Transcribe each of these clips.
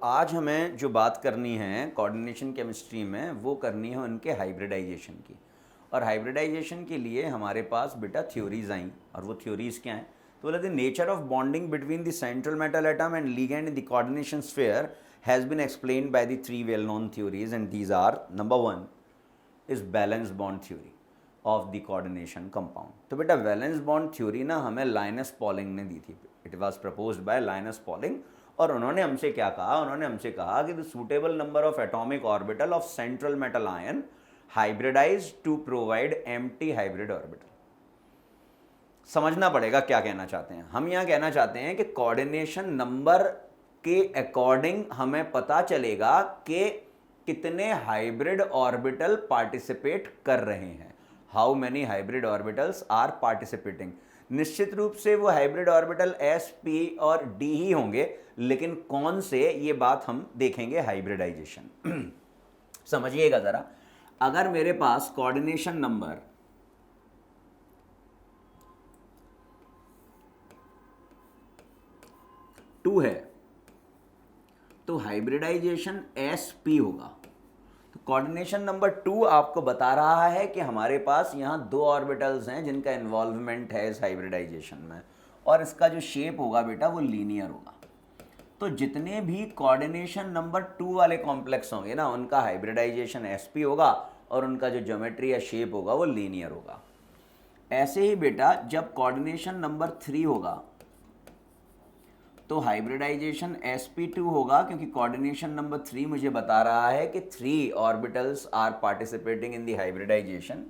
आज हमें जो बात करनी है कोऑर्डिनेशन केमिस्ट्री में वो करनी है उनके हाइब्रिडाइजेशन की। और हाइब्रिडाइजेशन के लिए हमारे पास बेटा थ्योरीज आई, और वो थ्योरीज क्या हैं? तो बोला the nature of bonding between the central metal atom and ligand in the coordination sphere has been explained by the three well known theories, and these are number 1 is balance bond theory of the coordination compound. तो बेटा valence bond theory ना हमें lines polling ने दी थी। It was proposed by Linus Pauling, और उन्होंने हमसे क्या कहा? उन्होंने हमसे कहा कि the suitable number of atomic orbital of central metal ion hybridise to provide empty hybrid orbital. समझना पड़ेगा क्या कहना चाहते हैं हम। यहां कहना चाहते हैं कि कोऑर्डिनेशन नंबर के अकॉर्डिंग हमें पता चलेगा कि कितने हाइब्रिड ऑर्बिटल पार्टिसिपेट कर रहे हैं, how many hybrid orbitals are participating. निश्चित रूप से वो हाइब्रिड ऑर्बिटल एस, पी और डी ही होंगे, लेकिन कौन से, ये बात हम देखेंगे हाइब्रिडाइजेशन। समझिएगा जरा, अगर मेरे पास कोऑर्डिनेशन नंबर 2 है तो हाइब्रिडाइजेशन एस पी होगा। तो कोऑर्डिनेशन नंबर 2 आपको बता रहा है कि हमारे पास यहाँ 2 ऑर्बिटल्स हैं जिनका इन्वॉल्वमेंट है इस हाइब्रिडाइजेशन में, और इसका जो शेप होगा बेटा वो लीनियर होगा। तो जितने भी कोऑर्डिनेशन नंबर 2 वाले कॉम्प्लेक्स होंगे ना, उनका हाइब्रिडाइजेशन एसपी होगा और उनका जो ज्योमेट्री या शेप होगा वो लीनियर होगा। ऐसे ही बेटा जब कोऑर्डिनेशन नंबर 3 होगा तो हाइब्रिडाइजेशन sp2 होगा, क्योंकि कोऑर्डिनेशन नंबर 3 मुझे बता रहा है कि 3 orbitals are participating in the hybridisation,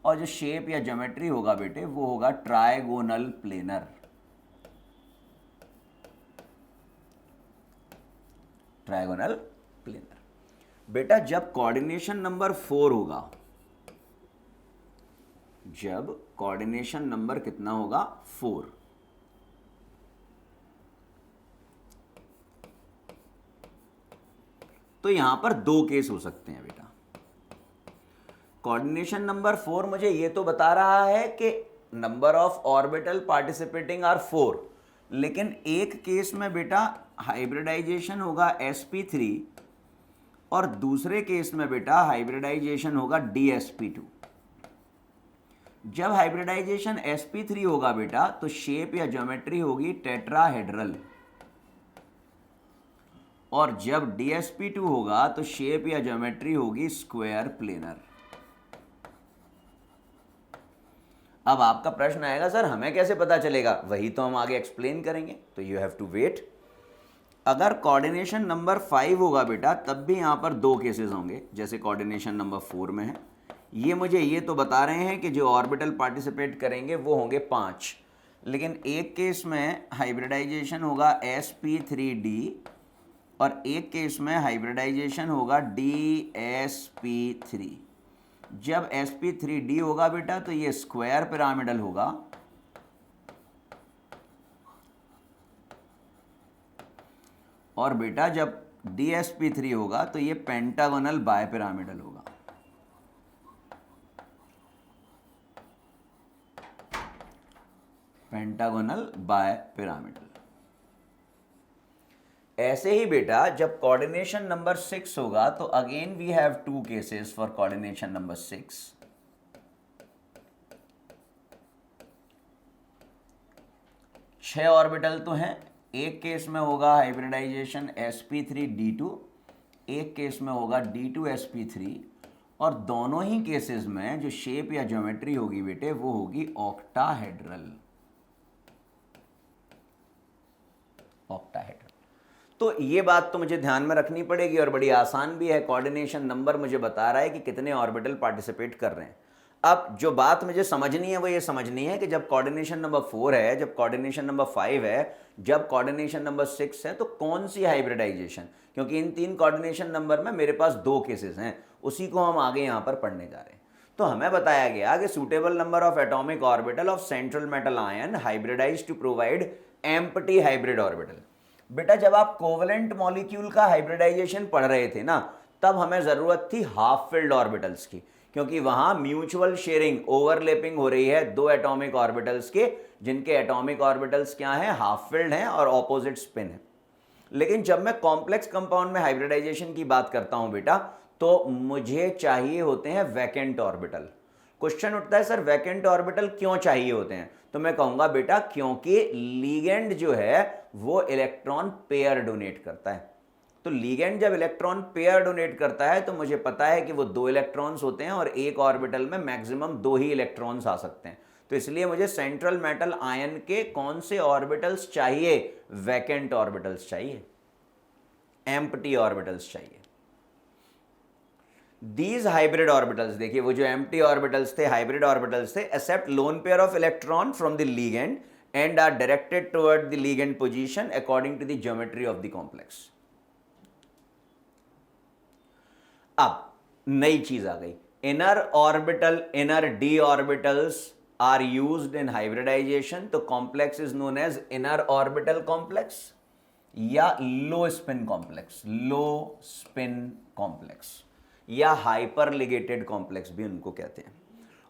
और जो शेप या ज्योमेट्री होगा बेटे वो होगा ट्राइगोनल प्लेनर। Trigonal planar. बेटा जब कोऑर्डिनेशन नंबर 4 होगा, जब कोऑर्डिनेशन नंबर कितना होगा? 4, तो यहां पर 2 केस हो सकते हैं बेटा। कोऑर्डिनेशन नंबर 4 मुझे ये तो बता रहा है कि number of orbital participating are 4, लेकिन एक केस में बेटा हाइब्रिडाइजेशन होगा sp3 और दूसरे केस में बेटा हाइब्रिडाइजेशन होगा dsp2। जब हाइब्रिडाइजेशन sp3 होगा बेटा तो शेप या ज्योमेट्री होगी टेट्राहेड्रल, और जब dsp2 होगा तो शेप या ज्योमेट्री होगी स्क्वायर प्लेनर। अब आपका प्रश्न आएगा, सर हमें कैसे पता चलेगा? वही तो हम आगे एक्सप्लेन करेंगे, तो यू हैव टू वेट। अगर कोऑर्डिनेशन नंबर 5 होगा बेटा तब भी यहां पर 2 केसेस होंगे, जैसे कोऑर्डिनेशन नंबर 4 में है। ये मुझे ये तो बता रहे हैं कि जो ऑर्बिटल पार्टिसिपेट करेंगे वो होंगे 5, लेकिन एक केस में हाइब्रिडाइजेशन होगा sp3d और एक केस में हाइब्रिडाइजेशन होगा dsp3। जब sp3d होगा बेटा तो ये स्क्वायर पिरामिडल होगा, और बेटा जब dsp3 होगा तो ये पेंटागोनल बाय पिरामिडल होगा। Pentagonal bipyramidal. ऐसे ही बेटा जब कोऑर्डिनेशन नंबर 6 होगा तो again we have 2 cases for coordination number 6। 6 orbital तो हैं, एक केस में होगा हाइब्रिडाइजेशन sp3d2, एक केस में होगा d2sp3, और दोनों ही केसेस में जो शेप या ज्योमेट्री होगी बेटे वो होगी ऑक्टाहेड्रल। ऑक्टाहेड्रल। तो ये बात तो मुझे ध्यान में रखनी पड़ेगी, और बड़ी आसान भी है। कोऑर्डिनेशन नंबर मुझे बता रहा है कि कितने ऑर्बिटल पार्टिसिपेट कर रहे हैं। अब जो बात मुझे समझनी है वो ये समझनी है कि जब कोऑर्डिनेशन नंबर 4 है, जब कोऑर्डिनेशन नंबर 5 है, जब कोऑर्डिनेशन नंबर 6 है, तो कौन सी हाइब्रिडाइजेशन? क्योंकि इन 3 कोऑर्डिनेशन नंबर में मेरे पास 2 केसेस हैं, उसी को हम आगे यहाँ पर पढ़ने जा रहे हैं। तो हमें बताया गया कि suitable number of atomic orbital of central metal ion hybridise to provide empty hybrid orbital. बेटा जब आप कोवलेंट मॉलिक्यूल का हाइब्रिडाइजेशन पढ़ रहे थे ना, तब हमें जरूरत थी हाफ फिल्ड ऑर्बिटल्स की, क्योंकि वहां म्यूचुअल शेयरिंग, ओवरलैपिंग हो रही है 2 एटॉमिक ऑर्बिटल्स के, जिनके एटॉमिक ऑर्बिटल्स क्या हैं? हाफ फिल्ड हैं और ऑपोजिट स्पिन है। लेकिन जब मैं कॉम्प्लेक्स कंपाउंड में हाइब्रिडाइजेशन की बात करता हूं बेटा, तो मुझे चाहिए होते हैं वैकेंट ऑर्बिटल। क्वेश्चन उठता है सर वैकेंट ऑर्बिटल क्यों चाहिए होते हैं, तो मैं कहूंगा बेटा क्योंकि लीगेंड जो है वो इलेक्ट्रॉन पेयर डोनेट करता है। तो लीगेंड जब इलेक्ट्रॉन पेयर डोनेट करता है तो मुझे पता है कि वो 2 इलेक्ट्रॉन्स होते हैं और एक ऑर्बिटल में मैक्सिमम 2 ही इलेक्ट्रॉन्स आ सकते हैं। तो इसलिए मुझे सेंट्रल मेटल आयन के कौन से ऑर्बिटल्स चाहिए, वैकेंट ऑर्बिटल्स चाहिए, एम्प्टी ऑर्बिटल्स चाहिए। दीज हाइब्रिड ऑर्बिटल्स, देखिए वो जो एम्प्टी ऑर्बिटल्स थे, हाइब्रिड ऑर्बिटल्स थे, accept lone pair of electron from the ligand and are directed toward the ligand position according to the geometry of the complex. अब नई चीज आ गई, inner orbital, inner D orbitals are used in hybridisation. तो complex is known as inner orbital complex या low spin complex, लो spin complex या hyper लिगेटेड complex भी उनको कहते हैं।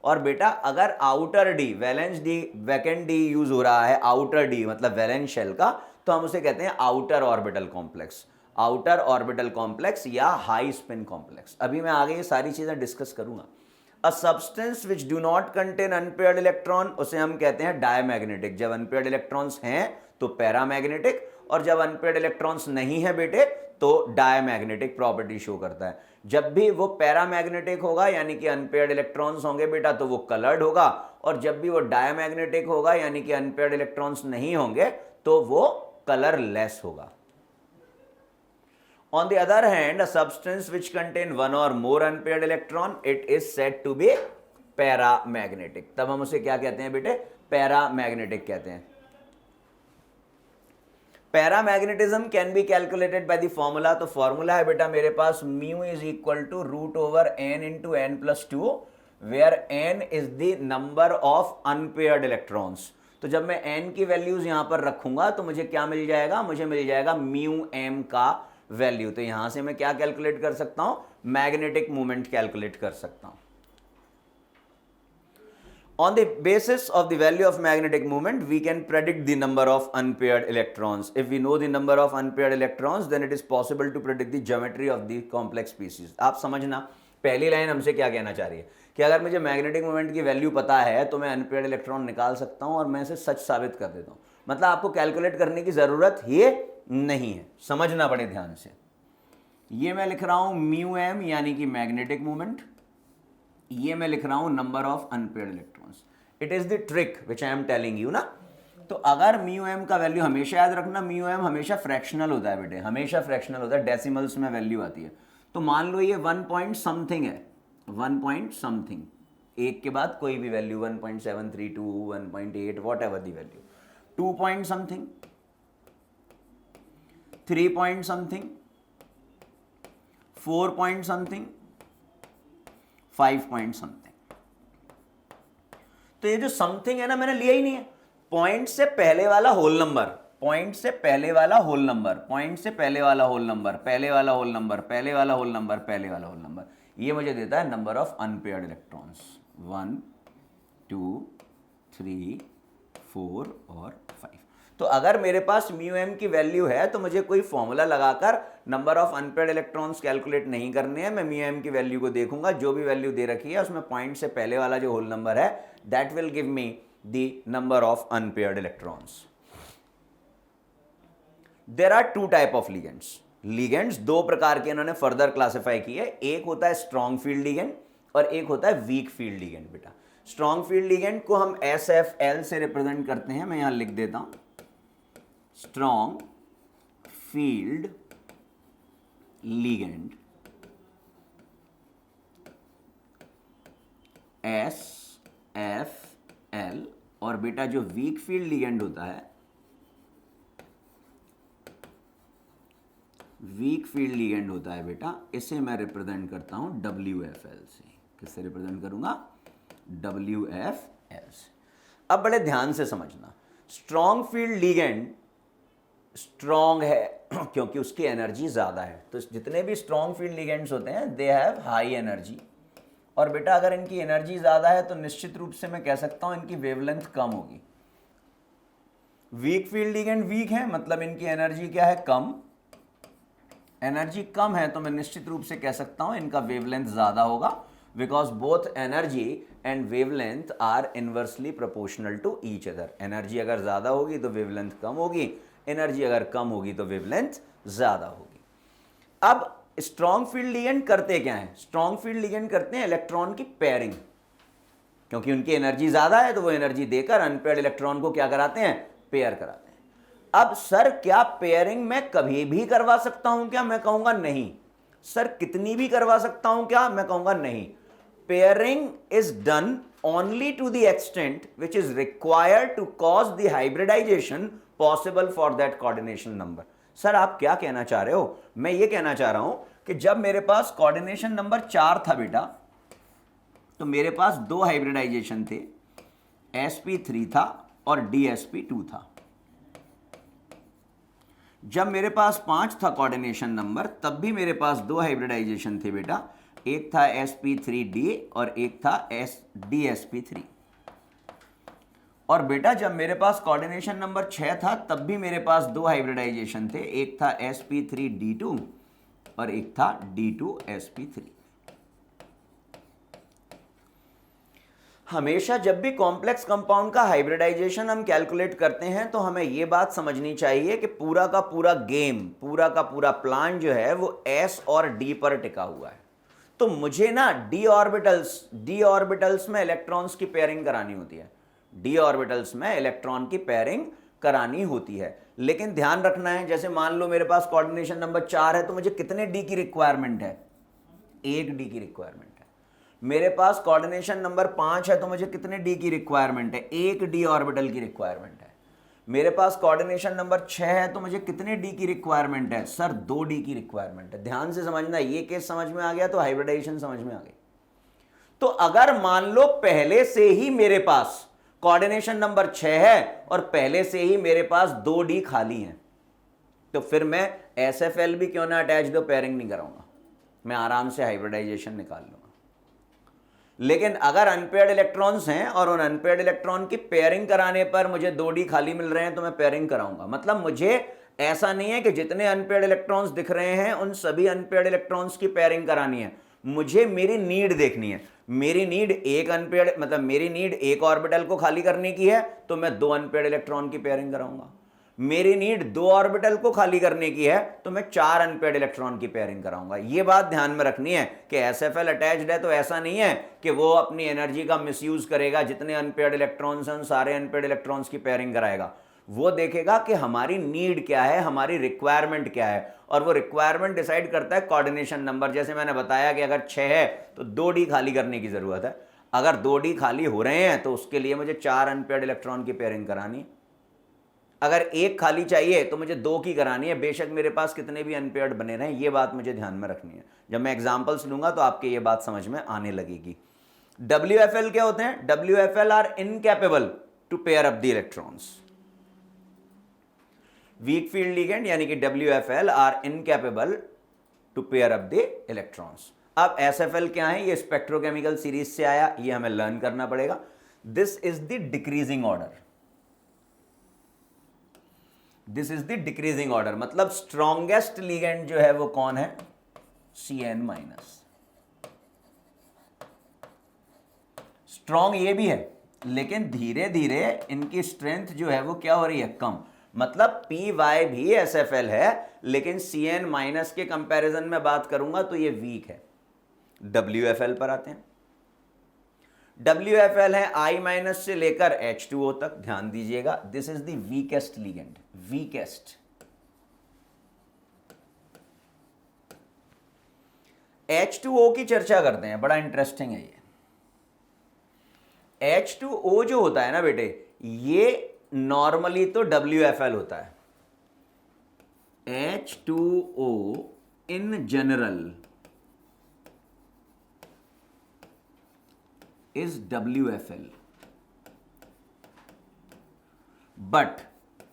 और बेटा अगर outer D, valence D, vacant D use हो रहा है, आउटर डी मतलब वैलेंस शेल का, तो हम उसे कहते हैं outer orbital complex, outer orbital complex या हाई स्पिन कॉम्प्लेक्स। अभी मैं आगे ये सारी चीजें डिस्कस करूंगा। A substance which do not contain unpaired electron, उसे हम कहते हैं डायमैग्नेटिक। जब अनपेयर्ड इलेक्ट्रॉन्स हैं तो पैरामैग्नेटिक, और जब अनपेयर्ड इलेक्ट्रॉन्स नहीं है बेटे तो डायमैग्नेटिक प्रॉपर्टी शो करता है। जब भी वो पैरामैग्नेटिक होगा यानी कि अनपेयर्ड इलेक्ट्रॉन्स होंगे बेटा तो वो कलर्ड होगा, और जब भी वो डायमैग्नेटिक होगा यानी कि अनपेयर्ड इलेक्ट्रॉन्स नहीं होंगे तो वो कलरलेस होगा। On the other hand, a substance which contain one or more unpaired electron, it is said to be paramagnetic। तब हम उसे क्या कहते हैं बेटे, पैरामैग्नेटिक कहते हैं। Paramagnetism can be calculated by the formula. तो फॉर्मूला है बेटा मेरे पास mu is equal to root over N into N plus two, where N is the number of unpaired electrons. तो जब मैं एन की वैल्यूज यहां पर रखूंगा तो मुझे क्या मिल जाएगा, मुझे मिल जाएगा म्यू एम का वैल्यू। तो यहां से मैं क्या कैलकुलेट कर सकता हूं, मैग्नेटिक मोमेंट कैलकुलेट कर सकता हूं। On the basis of the value of magnetic moment, we can predict the number of unpaired electrons. If we know the number of unpaired electrons, then it is possible to predict the geometry of the complex species. आप समझना, पहली line हमसे क्या कहना चाह रही है कि अगर मुझे मैग्नेटिक मोमेंट की वैल्यू पता है तो मैं अनपेयर्ड इलेक्ट्रॉन निकाल सकता हूं और मैं इसे सच साबित कर देता हूं। मतलब आपको कैलकुलेट करने की जरूरत ही नहीं है, समझना बड़े ध्यान से। ये मैं लिख रहा हूं म्यू एम यानी कि मैग्नेटिक मोमेंट, ये मैं लिख रहा हूं number of unpaired electrons. It is the trick which I am telling you ना। तो अगर म्यू एम का वैल्यू, हमेशा याद रखना म्यू एम हमेशा फ्रैक्शनल होता है बेटे, हमेशा फ्रैक्शनल होता है, डेसिमल्स में वैल्यू आती है। तो मान लो ये 1 पॉइंट समथिंग है, 1 पॉइंट समथिंग, एक के बाद कोई भी value 1.732, 1.8, what ever the value, 2 point something, 3 point something, 4 point something, 5 point something. तो ये जो समथिंग है ना मैंने लिया ही नहीं है, पॉइंट से पहले वाला होल नंबर, पॉइंट से पहले वाला होल नंबर, पॉइंट से पहले वाला होल नंबर, पहले वाला होल नंबर, पहले वाला होल नंबर, पहले वाला होल नंबर, ये मुझे देता है नंबर ऑफ अनपेयर्ड इलेक्ट्रॉन्स। 1, 2, 3, 4 और 5। तो अगर मेरे पास म्यू एम की वैल्यू है तो मुझे कोई फॉर्मूला लगाकर number of unpaired electrons calculate नहीं करने हैं। मैं म्यू एम की वैल्यू को देखूंगा, जो भी वैल्यू दे रखी है उसमें पॉइंट से पहले वाला जो होल नंबर है that will give me the number of unpaired electrons. There are 2 type of ligands. Ligands 2 प्रकार के इन्होंने फर्दर क्लासिफाई किए, एक होता है स्ट्रॉन्ग फील्ड लिगेंड और एक होता है वीक फील्ड लिगेंड। बेटा स्ट्रॉन्ग फील्ड लिगेंड को हम SFL से रिप्रेजेंट करते हैं, मैं यहां लिख देता हूं स्ट्रॉन्ग फील्ड लिगेंड, SFL। और बेटा जो वीक फील्ड लिगेंड होता है, वीक फील्ड लिगेंड होता है बेटा, इसे मैं रिप्रेजेंट करता हूं WFL से। किससे रिप्रेजेंट करूंगा, WFL से। अब बड़े ध्यान से समझना, स्ट्रॉन्ग फील्ड लिगेंड स्ट्रॉन्ग है क्योंकि उसकी एनर्जी ज्यादा है। तो जितने भी स्ट्रॉन्ग फील्ड लिगेंड्स होते हैं दे हैव हाई एनर्जी, और बेटा अगर इनकी एनर्जी ज्यादा है तो निश्चित रूप से मैं कह सकता हूं इनकी वेवलेंथ कम होगी। वीक फील्ड लिगेंड वीक है मतलब इनकी एनर्जी क्या है, कम, एनर्जी कम है तो मैं निश्चित रूप से कह सकता हूं इनका वेवलेंथ ज़्यादा होगा, because both energy and wavelength are inversely proportional to each other. Energy अगर ज़्यादा होगी तो वेवलेंथ कम होगी, एनर्जी अगर कम होगी तो वेवलेंथ ज़्यादा होगी। अब स्ट्रॉन्ग फील्ड लिगेंड करते क्या है? स्ट्रॉन्ग फील्ड लिगेंड करते हैं इलेक्ट्रॉन की पेयरिंग, क्योंकि उनकी एनर्जी ज़्यादा है तो वो एनर्जी देकर अनपेयर्ड इलेक्ट्रॉन को क्या कराते हैं? पेयर कराते हैं। अब सर क्या पेयरिंग मैं कभी भी करवा सकता हूं क्या? मैं कहूंगा नहीं। सर कितनी भी करवा सकता हूं क्या? मैं कहूंगा नहीं। Pairing is done only to the extent which is required to cause the hybridisation possible for that coordination number. Sir आप क्या कहना चाह रहे हो? मैं ये कहना चाह रहा हूं कि जब मेरे पास कोऑर्डिनेशन नंबर 4 था बेटा, तो मेरे पास 2 हाइब्रिडाइजेशन थे, sp3 था और dsp2 था। जब मेरे पास 5 था कोऑर्डिनेशन नंबर, तब भी मेरे पास 2 हाइब्रिडाइजेशन थे बेटा, एक था sp3d और एक था dsp3। और बेटा जब मेरे पास कोऑर्डिनेशन नंबर 6 था, तब भी मेरे पास 2 हाइब्रिडाइजेशन थे, एक था sp3d2 और एक था d2sp3। हमेशा जब भी कॉम्प्लेक्स कंपाउंड का हाइब्रिडाइजेशन हम कैलकुलेट करते हैं तो हमें यह बात समझनी चाहिए कि पूरा का पूरा गेम, पूरा का पूरा प्लान जो है वो s और d पर टिका हुआ है। तो मुझे ना d ऑर्बिटल्स में इलेक्ट्रॉन्स की पेयरिंग करानी होती है, d ऑर्बिटल्स में इलेक्ट्रॉन की पेयरिंग करानी होती है। लेकिन ध्यान रखना है, जैसे मान लो मेरे पास कोऑर्डिनेशन नंबर 4 है तो मुझे कितने d की रिक्वायरमेंट है? 1 d की रिक्वायरमेंट है। मेरे पास कोऑर्डिनेशन नंबर 5 है तो मुझे कितने डी की रिक्वायरमेंट है? 1 डी ऑर्बिटल की रिक्वायरमेंट है। मेरे पास कोऑर्डिनेशन नंबर 6 है तो मुझे कितने डी की रिक्वायरमेंट है? सर 2 डी की रिक्वायरमेंट है। ध्यान से समझना, ये केस समझ में आ गया तो हाइब्रिडाइजेशन समझ में आ गई। तो अगर मान लो पहले से ही मेरे पास कोऑर्डिनेशन नंबर 6 है और पहले से ही मेरे पास 2 डी खाली हैं, तो फिर मैं SFL भी क्यों ना अटैच दो, पेयरिंग नहीं कराऊंगा, मैं आराम से हाइब्रिडाइजेशन निकाल लूंगा। लेकिन अगर अनपेयर्ड इलेक्ट्रॉन्स हैं और उन अनपेयर्ड इलेक्ट्रॉन की पेयरिंग कराने पर मुझे 2d खाली मिल रहे हैं तो मैं पेयरिंग कराऊंगा। मतलब मुझे ऐसा नहीं है कि जितने अनपेयर्ड इलेक्ट्रॉन्स दिख रहे हैं उन सभी अनपेयर्ड इलेक्ट्रॉन्स की पेयरिंग करानी है। मुझे मेरी नीड देखनी है। मेरी नीड एक अनपेयर्ड, मतलब मेरी नीड एक ऑर्बिटल को खाली करने की है तो मैं 2 अनपेयर्ड इलेक्ट्रॉन की पेयरिंग कराऊंगा। मेरी नीड 2 ऑर्बिटल को खाली करने की है तो मैं 4 अनपेयर्ड इलेक्ट्रॉन की पेयरिंग कराऊंगा। ये बात ध्यान में रखनी है कि SFL अटैच्ड है तो ऐसा नहीं है कि वो अपनी एनर्जी का मिसयूज करेगा, जितने अनपेयर्ड इलेक्ट्रॉन्स हैं सारे अनपेयर्ड इलेक्ट्रॉन्स की पेयरिंग कराएगा। वो देखेगा कि हमारी नीड क्या है, हमारी रिक्वायरमेंट क्या है, और वो रिक्वायरमेंट डिसाइड करता है कोऑर्डिनेशन नंबर। जैसे मैंने बताया कि अगर 6 है तो 2d खाली करने की जरूरत है। अगर 2d खाली हो रहे हैं तो उसके लिए मुझे 4 अनपेयर्ड इलेक्ट्रॉन की पेयरिंग करानी है। अगर 1 खाली चाहिए तो मुझे 2 की करानी है, बेशक मेरे पास कितने भी अनपेयर्ड बने रहें। ये बात मुझे ध्यान में रखनी है। जब मैं एग्जांपल्स लूंगा तो आपके ये बात समझ में आने लगेगी। WFL क्या होते हैं? WFL are incapable to pair up the electrons. Weak field ligand यानी कि WFL are incapable to pair up the electrons. अब SFL क्या है? ये स्पेक्ट्रोकेमिकल सीरीज से आया, ये हमें लर्न करना पड़ेगा। This is the decreasing order. This is the decreasing order, मतलब स्ट्रॉन्गेस्ट लिगेंड जो है वो कौन है? Cn-। स्ट्रॉन्ग ये भी है, लेकिन धीरे धीरे इनकी स्ट्रेंथ जो है वो क्या हो रही है? कम। मतलब PY भी SFL है, लेकिन Cn- के कंपैरिजन में बात करूंगा तो ये वीक है। WFL पर आते हैं। WFL है I- से लेकर H2O तक। ध्यान दीजिएगा, this is the weakest ligand, weakest. H2O की चर्चा करते हैं, बड़ा इंटरेस्टिंग है ये। H2O जो होता है ना बेटे, ये नॉर्मली तो WFL होता है। H2O in general is WFL, but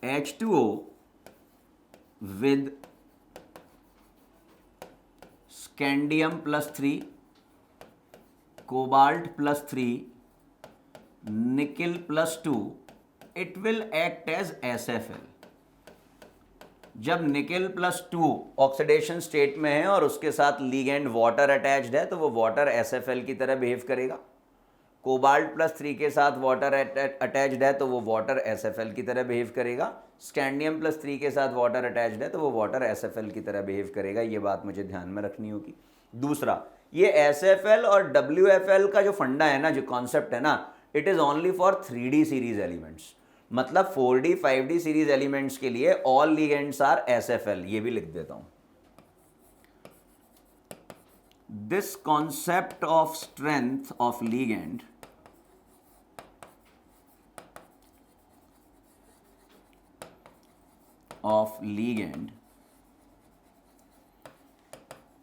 H2O with scandium +3, cobalt +3, nickel +2, it will act as SFL. जब निकेल +2 ऑक्सीडेशन स्टेट में है और उसके साथ लिगेंड वाटर अटैच्ड है तो वो वाटर SFL की तरह बिहेव करेगा। कोबाल्ट +3 के साथ वाटर अटैच्ड है तो वो वाटर SFL की तरह बिहेव करेगा। स्कैंडियम +3 के साथ वाटर अटैच्ड है तो वो वाटर SFL की तरह बिहेव करेगा। ये बात मुझे ध्यान में रखनी होगी। दूसरा, ये SFL और WFL का जो फंडा है ना, जो कॉन्सेप्ट है ना, it is only for 3D series elements. मतलब 4D 5D सीरीज एलिमेंट्स के लिए ऑल लिगेंड्स आर SFL। ये भी लिख देता हूं। This concept of strength of ligand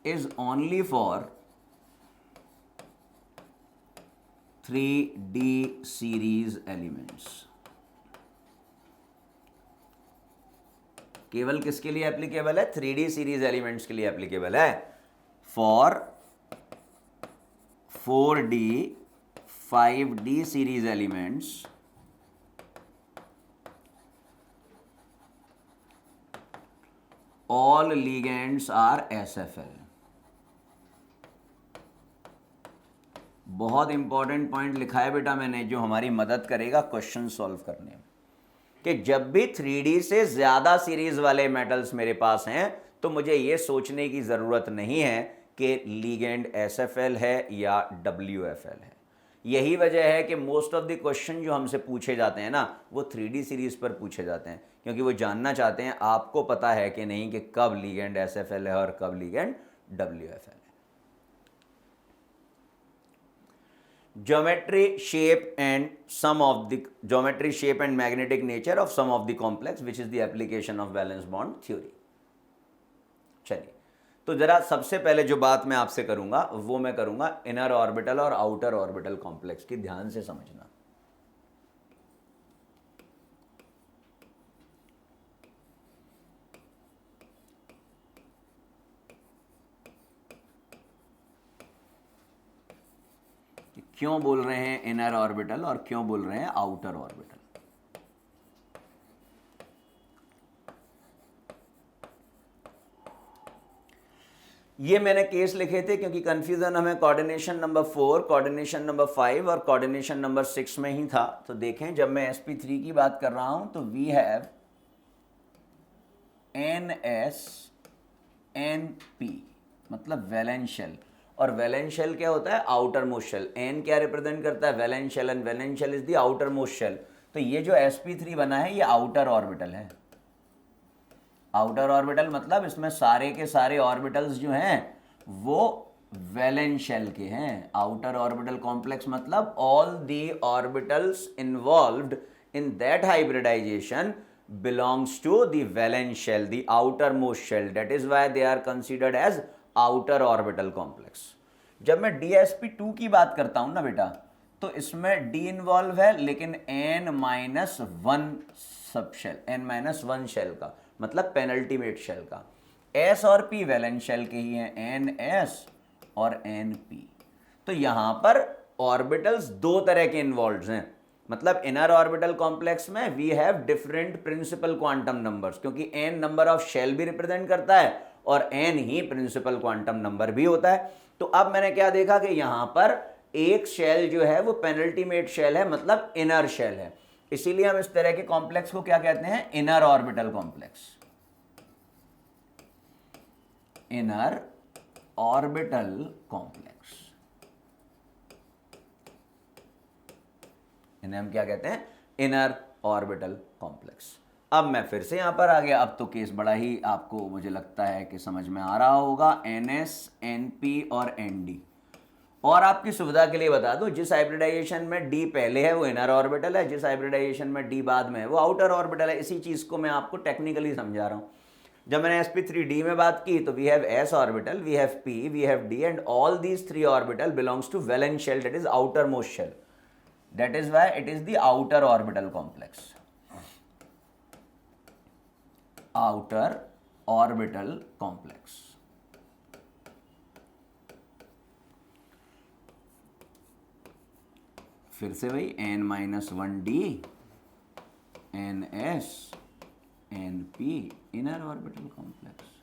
is only for 3D series elements। केवल किसके लिए एप्लीकेबल है? 3D सीरीज एलिमेंट्स के लिए एप्लीकेबल है। For 4D 5D series elements all ligands are SFL। बहुत इंपॉर्टेंट पॉइंट लिखा है बेटा मैंने, जो हमारी मदद करेगा क्वेश्चन सॉल्व करने में, कि जब भी 3D से ज्यादा सीरीज वाले मेटल्स मेरे पास हैं तो मुझे यह सोचने की जरूरत नहीं है कि लिगेंड SFL है या WFL है। यही वजह है कि मोस्ट ऑफ द क्वेश्चन जो हमसे पूछे जाते हैं ना, वो 3D सीरीज पर पूछे जाते हैं, क्योंकि वो जानना चाहते हैं आपको पता है कि नहीं कि कब लिगेंड SFL है और कब लिगेंड WFL है। Geometry shape and magnetic nature of some of the complex which is the application of valence bond theory. चलिए, तो जरा सबसे पहले जो बात मैं आपसे करूंगा वो मैं करूंगा इनर ऑर्बिटल और आउटर ऑर्बिटल कॉम्प्लेक्स की। ध्यान से समझना। क्यों बोल रहे हैं इनर ऑर्बिटल और क्यों बोल रहे हैं आउटर ऑर्बिटल? ये मैंने केस लिखे थे क्योंकि कंफ्यूजन हमें कोऑर्डिनेशन नंबर 4, कोऑर्डिनेशन नंबर 5 और कोऑर्डिनेशन नंबर 6 में ही था। तो देखें, जब मैं sp3 की बात कर रहा हूं तो वी हैव NSNP, मतलब वैलेंस शेल। और वैलेंस शेल क्या होता है? Outermost shell. एन क्या रिप्रेजेंट करता है? Valence shell, and valence shell is the outermost shell. तो ये जो sp3 बना है ये आउटर ऑर्बिटल है। आउटर ऑर्बिटल मतलब इसमें सारे के सारे ऑर्बिटल्स जो हैं वो वैलेंस शेल के हैं। आउटर ऑर्बिटल कॉम्प्लेक्स मतलब all the orbitals involved in that hybridization belongs to the valence shell, the outermost shell. That is why they are considered as outer orbital complex. जब मैं dsp2 की बात करता हूं ना बेटा, तो इसमें d इन्वॉल्व है, लेकिन n-1 सब शेल, n-1 शेल का, मतलब पेनल्टीमेट शेल का। s और p वैलेंस शेल के ही हैं, ns और np। तो यहां पर ऑर्बिटल्स दो तरह के इन्वॉल्व हैं। मतलब इनर ऑर्बिटल कॉम्प्लेक्स में we have different principal quantum numbers, क्योंकि n नंबर ऑफ शेल भी रिप्रेजेंट करता है और n ही प्रिंसिपल क्वांटम नंबर भी होता है। तो अब मैंने क्या देखा कि यहां पर एक शेल जो है वो पेनल्टीमेट शेल है, मतलब इनर शेल है। इसीलिए हम इस तरह के कॉम्प्लेक्स को क्या कहते हैं? Inner orbital complex. Inner orbital complex, इन्हें हम क्या कहते हैं? Inner orbital complex. अब मैं फिर से यहां पर आ गया। अब तो केस बड़ा ही आपको मुझे लगता है कि समझ में आ रहा होगा। NS, NP और ND। और आपकी सुविधा के लिए बता दूं, जिस हाइब्रिडाइजेशन में D पहले है वो इनर ऑर्बिटल है, जिस हाइब्रिडाइजेशन में D बाद में है वो आउटर ऑर्बिटल है। इसी चीज को मैं आपको टेक्निकली समझा रहा हूं। जब मैंने sp3d में बात की तो we have s orbital, we have p, we have d, and all these three orbital belongs to valence shell, that is outermost shell. That is why it is the outer orbital complex. Outer orbital complex. फिर से भाई n-1d, ns NP inner orbital complex.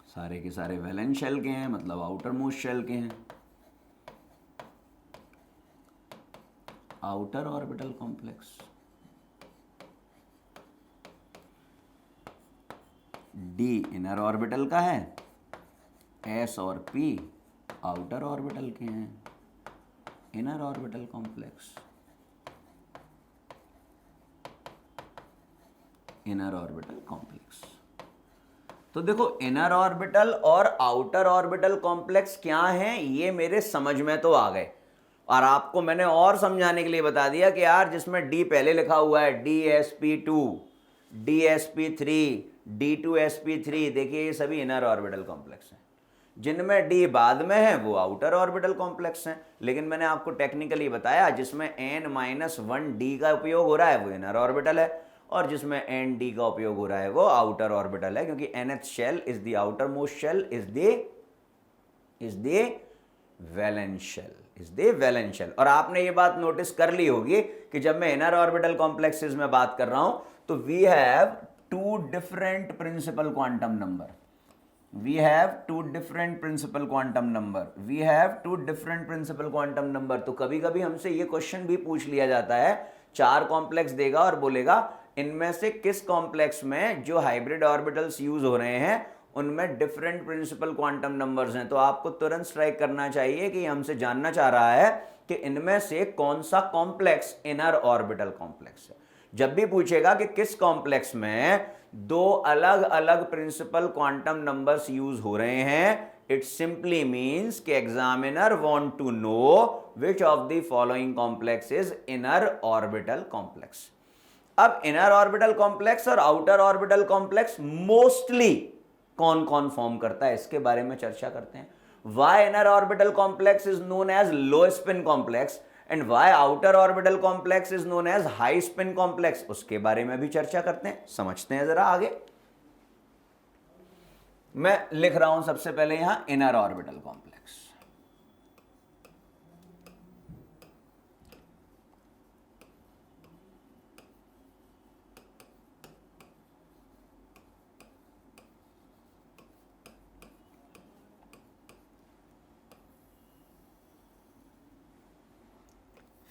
सारे के सारे valence shell के हैं, मतलब outer most shell के हैं। Outer orbital complex, D inner orbital का है, एस और पी आउटर ऑर्बिटल के हैं। Inner orbital complex, inner orbital complex. तो देखो इनर ऑर्बिटल और आउटर ऑर्बिटल कॉम्प्लेक्स क्या हैं, ये मेरे समझ में तो आ गए। और आपको मैंने और समझाने के लिए बता दिया कि यार जिसमें डी पहले लिखा हुआ है DsP2, DsP3, D2sP3, देखिए ये सभी इनर ऑर्बिटल कॉम्प्लेक्स हैं। जिनमें डी बाद में है वो आउटर ऑर्बिटल कॉम्प्लेक्स हैं। लेकिन मैंने आपको टेक्निकली बताया जिसमें n-1d का उपयोग हो रहा है वो इनर ऑर्बिटल है, और जिसमें nd का उपयोग हो रहा है वो आउटर ऑर्बिटल है, क्योंकि nth shell is the outermost shell is the valence shell, is the valence shell. और आपने ये बात नोटिस कर ली होगी कि जब मैं इनर ऑर्बिटल कॉम्प्लेक्सेस में बात कर रहा हूं तो we have two different principal quantum number, we have two different principal quantum number, we have two different principal quantum number। तो कभी कभी हमसे ये क्वेश्चन भी पूछ लिया जाता है, 4 कॉम्प्लेक्स देगा और बोलेगा इनमें से किस कॉम्प्लेक्स में जो हाइब्रिड ऑर्बिटल्स यूज हो रहे हैं उनमें डिफरेंट प्रिंसिपल क्वांटम नंबर्स हैं। तो आपको तुरंत स्ट्राइक करना चाहिए कि हमसे जानना चाह रहा है कि इनमें से कौन सा कॉम्प्लेक्स इनर ऑर्बिटल कॉम्प्लेक्स है। जब भी पूछेगा कि किस कॉम्प्लेक्स में 2 अलग अलग प्रिंसिपल क्वांटम नंबर्स यूज हो रहे हैं, इट सिंपली मीन्स कि examiner want to know which of the following complex is inner orbital complex. अब इनर ऑर्बिटल कॉम्प्लेक्स और आउटर ऑर्बिटल कॉम्प्लेक्स मोस्टली कौन कौन फॉर्म करता है इसके बारे में चर्चा करते हैं। Why inner orbital complex is known as low spin complex and why outer orbital complex is known as high spin complex, उसके बारे में भी चर्चा करते हैं। समझते हैं जरा आगे। मैं लिख रहा हूं सबसे पहले यहां इनर ऑर्बिटल कॉम्प्लेक्स।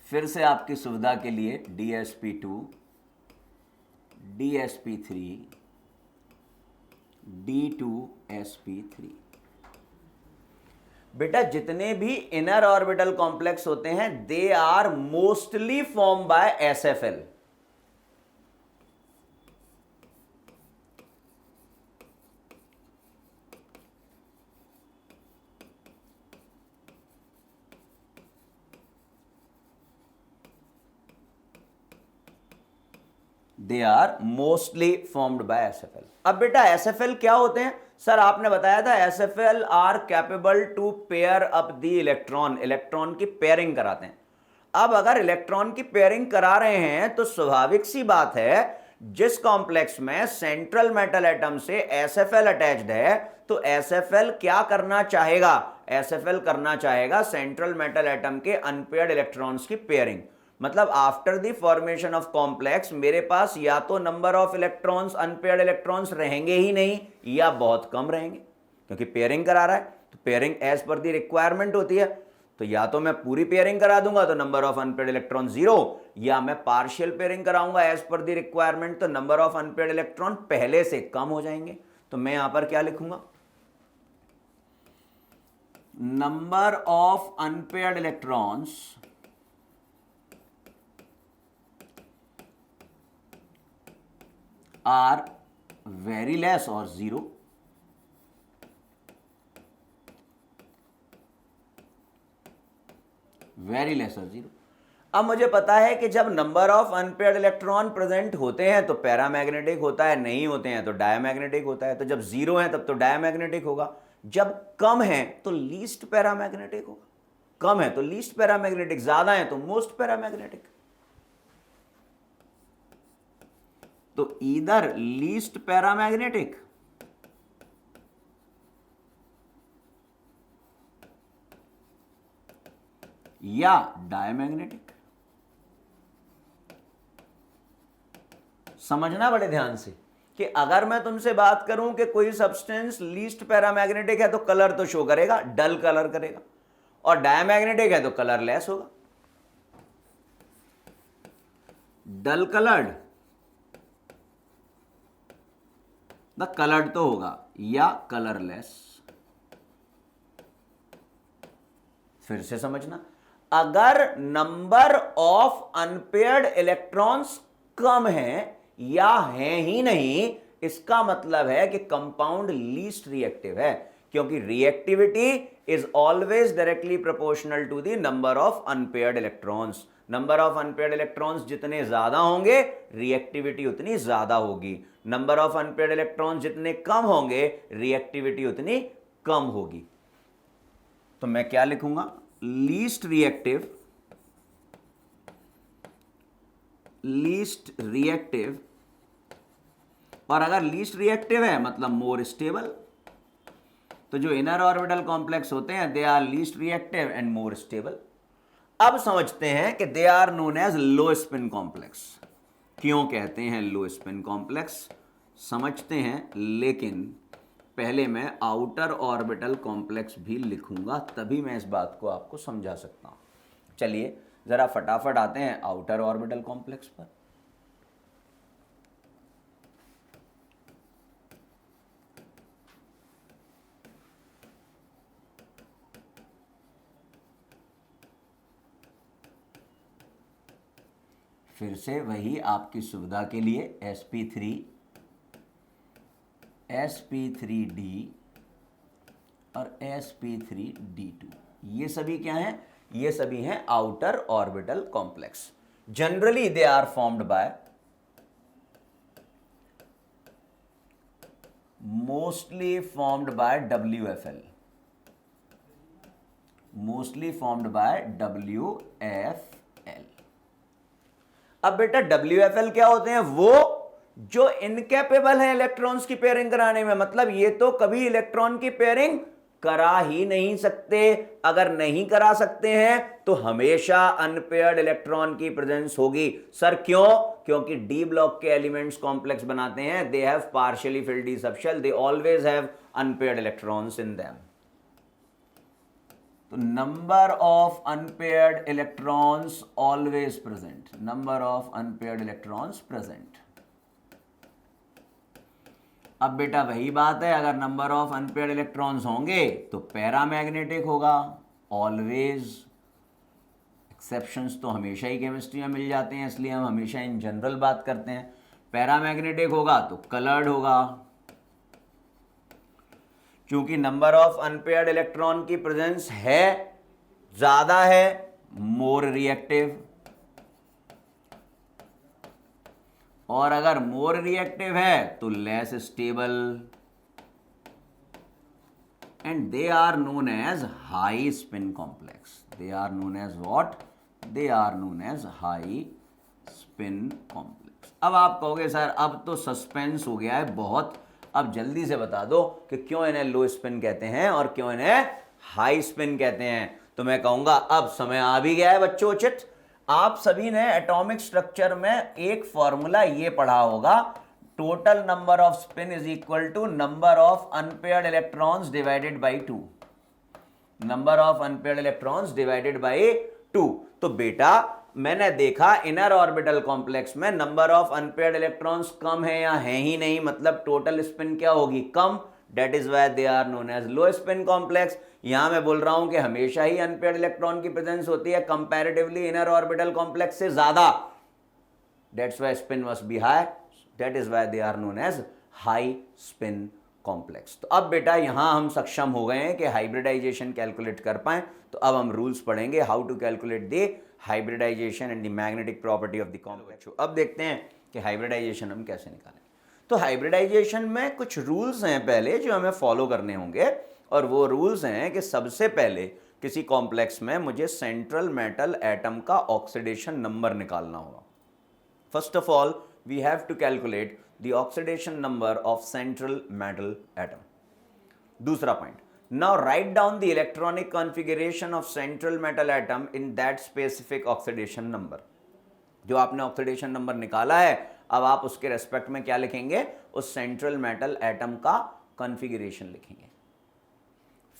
फिर से आपकी सुविधा के लिए DsP2, DsP3, D2sP3। बेटा जितने भी इनर ऑर्बिटल कॉम्प्लेक्स होते हैं they are mostly form by SFL। They are mostly formed by SFL। अब बेटा SFL क्या होते हैं? सर आपने बताया था SFL are capable to pair up the electron, electron की पेयरिंग कराते हैं। अब अगर इलेक्ट्रॉन की पेयरिंग करा रहे हैं तो स्वाभाविक सी बात है जिस कॉम्प्लेक्स में सेंट्रल मेटल एटम से SFL अटैच्ड है तो SFL क्या करना चाहेगा? SFL करना चाहेगा सेंट्रल मेटल एटम के अनपेयर्ड इलेक्ट्रॉन्स की पेयरिंग। मतलब after the formation of complex मेरे पास या तो number of electrons unpaired electrons रहेंगे ही नहीं या बहुत कम रहेंगे, क्योंकि पेयरिंग करा रहा है तो pairing as per the requirement होती है। तो या तो मैं पूरी पेयरिंग करा दूंगा तो नंबर ऑफ अनपेयर्ड इलेक्ट्रॉन 0, या मैं पार्शियल पेयरिंग कराऊंगा एज पर द रिक्वायरमेंट तो नंबर ऑफ अनपेयर्ड इलेक्ट्रॉन पहले से कम हो जाएंगे। तो मैं यहां पर क्या लिखूंगा? Number of unpaired electrons are very less or 0, very less or 0। अब मुझे पता है कि जब number of unpaired electron present होते हैं तो पैरामैग्नेटिक होता है, नहीं होते हैं तो डायमैग्नेटिक होता है। तो जब 0 है तब तो डायमैग्नेटिक होगा, जब कम है तो लीस्ट पैरामैग्नेटिक होगा। कम है तो लीस्ट पैरामैग्नेटिक, ज्यादा है तो मोस्ट पैरामैग्नेटिक। तो ईदर लीस्ट पैरामैग्नेटिक या डायमैग्नेटिक। समझना बड़े ध्यान से कि अगर मैं तुमसे बात करूं कि कोई सब्सटेंस लीस्ट पैरामैग्नेटिक है तो कलर तो शो करेगा, डल कलर करेगा, और डायमैग्नेटिक है तो कलरलेस होगा। डल कलर्ड द कलर्ड तो होगा, या कलरलेस। फिर से समझना, अगर नंबर ऑफ अनपेयर्ड इलेक्ट्रॉन्स कम है या है ही नहीं, इसका मतलब है कि कंपाउंड लीस्ट रिएक्टिव है, क्योंकि reactivity is always directly proportional to the number of unpaired electrons. Number of unpaired electrons जितने ज्यादा होंगे रिएक्टिविटी उतनी ज्यादा होगी, नंबर ऑफ अनपेयर्ड इलेक्ट्रॉन्स जितने कम होंगे रिएक्टिविटी उतनी कम होगी। तो मैं क्या लिखूंगा, लीस्ट रिएक्टिव, लीस्ट रिएक्टिव, और अगर लीस्ट रिएक्टिव है मतलब मोर स्टेबल, तो जो इनर ऑर्बिटल कॉम्प्लेक्स होते हैं they are least reactive and more stable. अब समझते हैं कि they are known as low spin complex. क्यों कहते हैं लो स्पिन कॉम्प्लेक्स समझते हैं, लेकिन पहले मैं आउटर ऑर्बिटल कॉम्प्लेक्स भी लिखूंगा, तभी मैं इस बात को आपको समझा सकता हूं। चलिए जरा फटाफट आते हैं आउटर ऑर्बिटल कॉम्प्लेक्स पर। फिर से वही आपकी सुविधा के लिए sp3, sp3d और sp3d2, ये सभी क्या हैं, ये सभी हैं outer orbital complex. Generally they are formed by mostly formed by WFL, mostly formed by WFL। अब बेटा WFL क्या होते हैं, वो जो इनकैपेबल है इलेक्ट्रॉन्स की पेयरिंग कराने में, मतलब ये तो कभी इलेक्ट्रॉन की पेयरिंग करा ही नहीं सकते। अगर नहीं करा सकते हैं तो हमेशा अनपेयर्ड इलेक्ट्रॉन की प्रेजेंस होगी। सर क्यों? क्योंकि डी ब्लॉक के एलिमेंट्स कॉम्प्लेक्स बनाते हैं, they have partially filled D subshell, they always have unpaired electrons in them. तो number of unpaired electrons always present, number of unpaired electrons present. अब बेटा वही बात है, अगर नंबर ऑफ अनपेयर्ड इलेक्ट्रॉन्स होंगे तो पैरामैग्नेटिक होगा ऑलवेज। एक्सेप्शंस तो हमेशा ही केमिस्ट्री में मिल जाते हैं, इसलिए हम हमेशा इन जनरल बात करते हैं। पैरामैग्नेटिक होगा तो कलर्ड होगा, क्योंकि नंबर ऑफ अनपेयर्ड इलेक्ट्रॉन की प्रेजेंस है, ज्यादा है, मोर रिएक्टिव। और अगर मोर रिएक्टिव है तो less stable, and they are known as high spin complex. They are known as what? They are known as high spin complex. अब आप कहोगे सर अब तो सस्पेंस हो गया है बहुत, अब जल्दी से बता दो कि क्यों इन्हें लो स्पिन कहते हैं और क्यों इन्हें हाई स्पिन कहते हैं। तो मैं कहूंगा अब समय आ भी गया है बच्चों उचित। आप सभी ने एटॉमिक स्ट्रक्चर में एक फॉर्मूला ये पढ़ा होगा, total number of spin is equal to number of unpaired electrons divided by 2, number of unpaired electrons divided by 2। तो बेटा मैंने देखा इनर ऑर्बिटल कॉम्प्लेक्स में नंबर ऑफ अनपेयर्ड इलेक्ट्रॉन्स कम है या है ही नहीं, मतलब टोटल स्पिन क्या होगी? कम। That is why they are known as low spin complex. यहां मैं बोल रहा हूं कि हमेशा ही अनपेयर्ड इलेक्ट्रॉन की प्रेजेंस होती है कंपैरेटिवली इनर ऑर्बिटल कॉम्प्लेक्स से ज्यादा, that's why spin must be high, that is why they are known as high spin complex. तो अब बेटा यहां हम सक्षम हो गए हैं कि हाइब्रिडाइजेशन कैलकुलेट कर पाए। तो अब हम रूल्स पढ़ेंगे how to calculate the hybridization and the magnetic property of the complex. अब देखते हैं कि हाइब्रिडाइजेशन हम कैसे निकालें। तो हाइब्रिडाइजेशन में कुछ रूल्स हैं पहले जो हमें फॉलो करने होंगे, और वो रूल्स हैं कि सबसे पहले किसी कॉम्प्लेक्स में मुझे सेंट्रल मेटल एटम का ऑक्सीडेशन नंबर निकालना होगा। First of all we have to calculate the oxidation number of central metal atom. दूसरा point, now write down the electronic configuration of central metal atom in that specific oxidation number. जो आपने oxidation number निकाला है, अब आप उसके respect में क्या लिखेंगे, उस सेंट्रल मेटल एटम का कॉन्फ़िगरेशन लिखेंगे.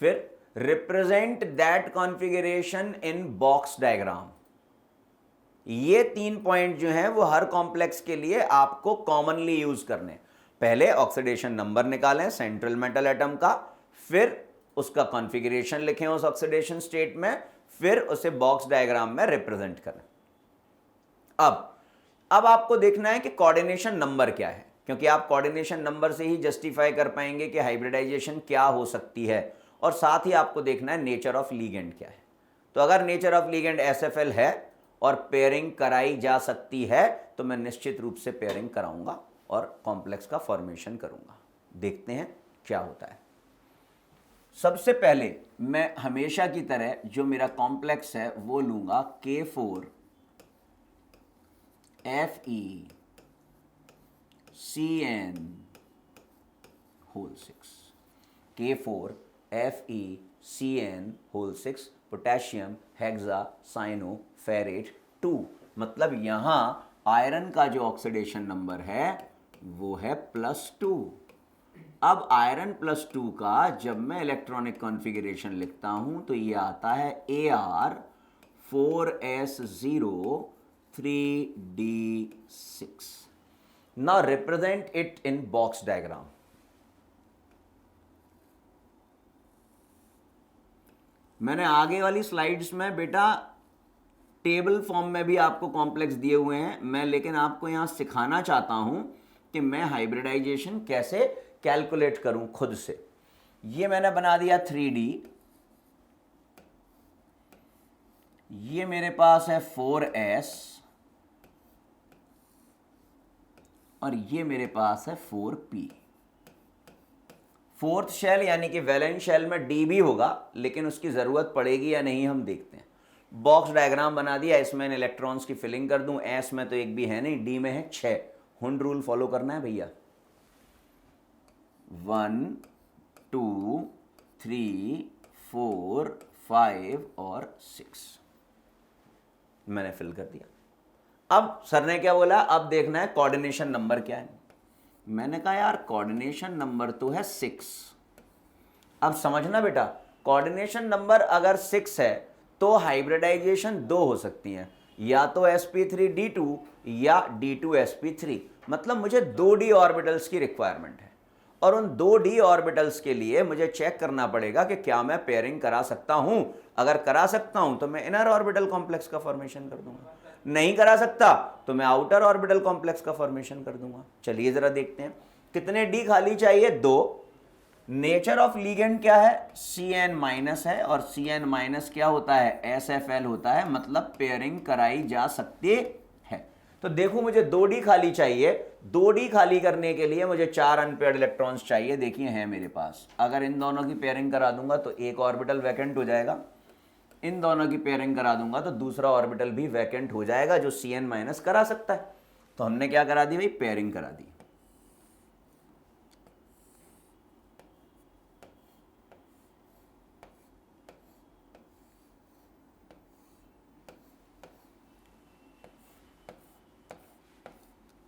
फिर represent that configuration in box diagram. ये 3 पॉइंट जो हैं वो हर कॉम्प्लेक्स के लिए आपको कॉमनली यूज करने. पहले ऑक्सीडेशन नंबर निकालें सेंट्रल मेटल एटम का, फिर उसका कॉन्फ़िगरेशन लिखें उस ऑक्सीडेशन स्टेट में, फिर उसे बॉक्स डायग्राम में रिप्रेजेंट करें. अब आपको देखना है कि कोऑर्डिनेशन नंबर क्या है, क्योंकि आप कोऑर्डिनेशन नंबर से ही जस्टिफाई कर पाएंगे कि हाइब्रिडाइजेशन क्या हो सकती है, और साथ ही आपको देखना है नेचर ऑफ लीगेंड क्या है. तो अगर नेचर ऑफ लीगेंड SFL है और पेयरिंग कराई जा सकती है तो मैं निश्चित रूप से पेयरिंग कराऊंगा और कॉम्प्लेक्स का फॉर्मेशन करूंगा. देखते हैं क्या होता है. सबसे पहले मैं हमेशा की तरह जो मेरा कॉम्प्लेक्स है वो लूंगा K4 FeCN whole 6. K4 FeCN whole 6 potassium hexacyanoferrate 2. मतलब यहां आयरन का जो ऑक्सीडेशन नंबर है वो है +2. अब आयरन +2 का जब मैं इलेक्ट्रॉनिक कॉन्फ़िगरेशन लिखता हूं तो ये आता है Ar4s0 3d6. Now represent it in box diagram. मैंने आगे वाली स्लाइड्स में बेटा टेबल फॉर्म में भी आपको कॉम्प्लेक्स दिए हुए हैं, मैं लेकिन आपको यहां सिखाना चाहता हूं कि मैं हाइब्रिडाइजेशन कैसे कैलकुलेट करूं खुद से. ये मैंने बना दिया 3D. ये मेरे पास है 4s और ये मेरे पास है 4p. फोर्थ शेल यानी कि वैलेंस शेल में D भी होगा, लेकिन उसकी ज़रूरत पड़ेगी या नहीं हम देखते हैं. बॉक्स डायग्राम बना दिया, इसमें इलेक्ट्रॉन्स की फिलिंग कर दूं. S में तो एक भी है नहीं, D में है 6. हुंड रूल फॉलो करना है भैया. 1 2 3 4 5 और 6 मैंने फिल कर दिया. अब सर ने क्या बोला, अब देखना है कोऑर्डिनेशन नंबर क्या है. मैंने कहा यार कोऑर्डिनेशन नंबर तो है 6. अब समझना बेटा, कोऑर्डिनेशन नंबर अगर 6 है तो हाइब्रिडाइजेशन 2 हो सकती हैं, या तो sp3d2 या d2sp3. मतलब मुझे 2d ऑर्बिटल्स की रिक्वायरमेंट है, और उन 2d ऑर्बिटल्स के लिए मुझे चेक करना पड़ेगा कि क्या मैं पेयरिंग करा सकता हूं. अगर करा सकता हूं तो मैं इनर ऑर्बिटल कॉम्प्लेक्स का फॉर्मेशन कर दूंगा, नहीं करा सकता तो मैं आउटर ऑर्बिटल कॉम्प्लेक्स का फॉर्मेशन कर दूंगा. चलिए जरा देखते हैं कितने डी खाली चाहिए, 2. नेचर ऑफ लीगेंड क्या है, Cn- है, और Cn- क्या होता है, SFL होता है. मतलब पेयरिंग कराई जा सकती है. तो देखो मुझे 2d खाली चाहिए. 2d खाली करने के लिए मुझे 4 अनपेयर्ड इलेक्ट्रॉन्स चाहिए. देखिए हैं मेरे पास. अगर इन दोनों की पेयरिंग करा दूंगा तो एक ऑर्बिटल वैकेंट हो जाएगा, इन दोनों की पेयरिंग करा दूंगा तो दूसरा ऑर्बिटल भी वैकेंट हो जाएगा जो Cn- करा सकता है. तो हमने क्या करा दी भाई, पेयरिंग करा दी.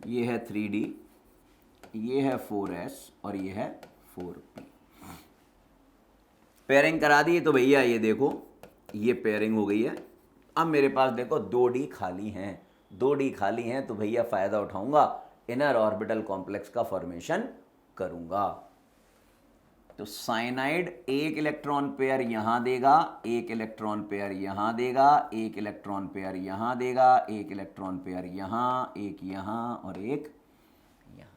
ये है 3D, ये है 4s और ये है 4p. पेयरिंग करा दी तो भैया ये देखो ये पेयरिंग हो गई है. अब मेरे पास देखो 2d खाली हैं. 2d खाली हैं तो भैया फ़ायदा उठाऊंगा, इनर ऑर्बिटल कॉम्प्लेक्स का फॉर्मेशन करूंगा. तो साइनाइड एक इलेक्ट्रॉन पेयर यहां देगा, एक इलेक्ट्रॉन पेयर यहां देगा, एक इलेक्ट्रॉन पेयर यहां देगा, एक इलेक्ट्रॉन पेयर यहां, एक यहां और एक यहां.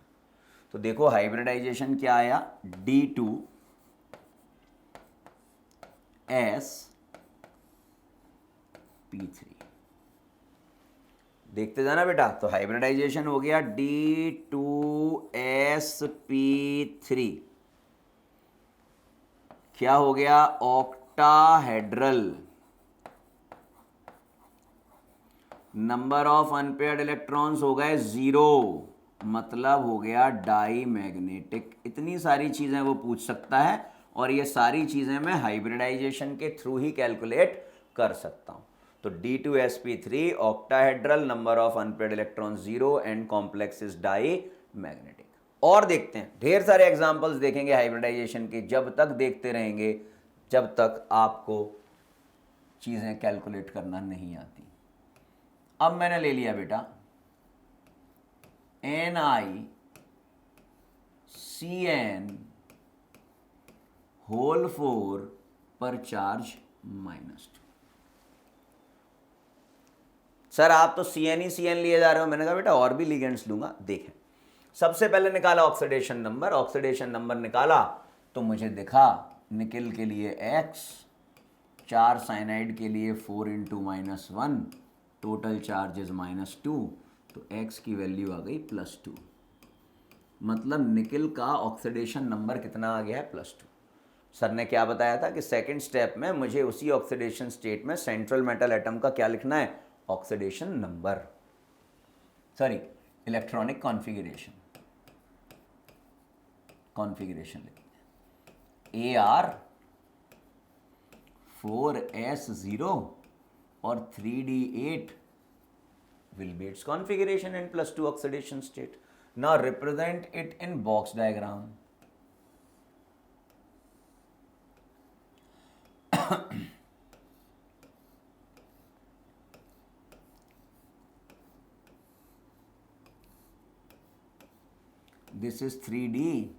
तो देखो हाइब्रिडाइजेशन क्या आया, D2sp3. देखते जाना बेटा. तो हाइब्रिडाइजेशन हो गया D2sp3. क्या हो गया, octahedral. Number of unpaired electrons हो गए 0. मतलब हो गया डाई मैग्नेटिक। इतनी सारी चीज़ें वो पूछ सकता है और ये सारी चीज़ें मैं हाइब्रिडाइजेशन के थ्रू ही कैलकुलेट कर सकता हूँ। तो D2sp3 octahedral, number of unpaired electron 0 and complex is diamagnetic. और देखते हैं, ढेर सारे एग्जांपल्स देखेंगे हाइब्रिडाइजेशन के। जब तक देखते रहेंगे जब तक आपको चीज़ें कैलकुलेट करना नहीं आती। अब मैंने ले लिया बेटा NiCN होल 4 पर चार्ज -2। सर आप तो CN ही CN लिए जा रहे हो। मैंने कहा बेटा और भी लिगेंड्स लूंगा। देखें, सबसे पहले निकाला ऑक्सीडेशन नंबर। ऑक्सीडेशन नंबर निकाला तो मुझे दिखा निकिल के लिए X, 4 साइनाइड के लिए 4 × -1, टोटल चार्जेस -2, तो X की वैल्यू आ गई +2। मतलब निकिल का ऑक्सीडेशन नंबर कितना आ गया है? +2। सर ने क्या बताया था कि सेकंड स्टेप में मुझे उसी ऑक्सीडेशन स्टेट में सेंट्रल मेटल एटम का क्या लिखना है? Oxidation number, sorry electronic configuration लिखते हैं। AR 4s0 और 3d8 will be its configuration in +2 oxidation state. Now represent it in box diagram. This is 3d,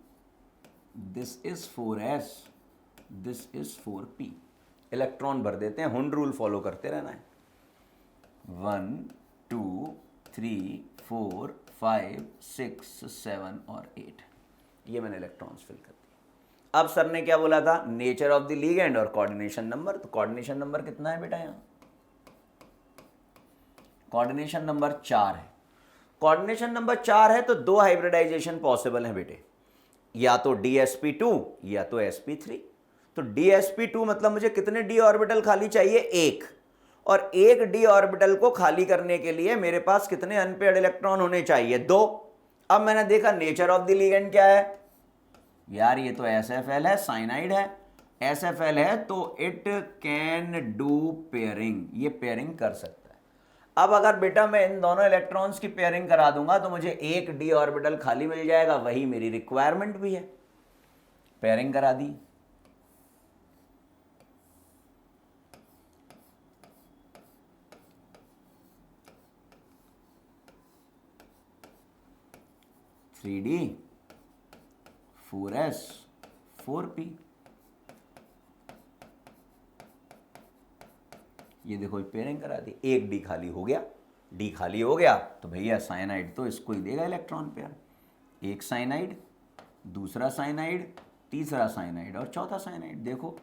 this is 4s, this is 4p। Electron भर देते हैं, Hund rule follow करते रहना है। 1 2 3 4 5 6 7 और 8, ये मैंने इलेक्ट्रॉन्स फिल कर दिए। अब सर ने क्या बोला था? नेचर ऑफ द लिगेंड और कोऑर्डिनेशन नंबर। तो कोऑर्डिनेशन नंबर कितना है बेटा? यहाँ कोऑर्डिनेशन नंबर 4 है। कोऑर्डिनेशन नंबर 4 है तो 2 हाइब्रिडाइजेशन पॉसिबल है बेटे, या तो DsP2 या तो sp3। तो DsP2 मतलब मुझे कितने d ऑर्बिटल खाली चाहिए? 1। और 1 d ऑर्बिटल को खाली करने के लिए मेरे पास कितने अनपेयर्ड इलेक्ट्रॉन होने चाहिए? 2। अब मैंने देखा नेचर ऑफ द लिगेंड क्या है यार, ये तो SFL है, साइनाइड है। SFL है तो इट कैन डू पेयरिंग, ये पेयरिंग कर सकता है। अब अगर बेटा मैं इन दोनों इलेक्ट्रॉन्स की पेयरिंग करा दूंगा तो मुझे 1 d ऑर्बिटल खाली मिल जाएगा, वही मेरी रिक्वायरमेंट भी है। पेयरिंग करा दी। थ्री डी 4s 4p, ये देखो पेयरिंग करा दी। 1 d खाली हो गया। d खाली हो गया तो भैया साइनाइड तो इसको ही देगा इलेक्ट्रॉन पेयर। एक साइनाइड, दूसरा साइनाइड, तीसरा साइनाइड और चौथा साइनाइड। देखो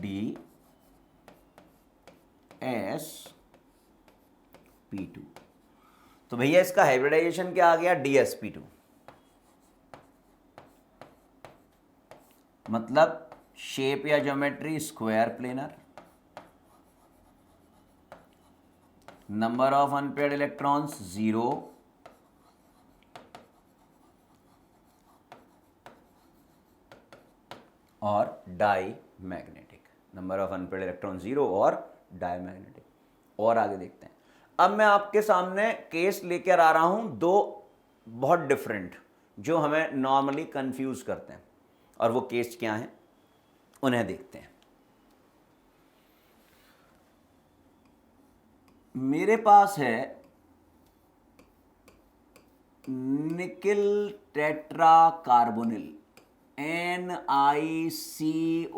DsP2। तो भैया इसका हाइब्रिडाइजेशन क्या आ गया? DsP2। मतलब शेप या geometry square planar, number of unpaired electrons 0, और diamagnetic. Number of unpaired electron 0 और डाई मैग्नेटिक। और आगे देखते हैं। अब मैं आपके सामने केस लेकर आ रहा हूं 2 बहुत डिफरेंट, जो हमें नॉर्मली कंफ्यूज करते हैं। और वो केस क्या हैं उन्हें देखते हैं। मेरे पास है nickel tetracarbonyl NiCO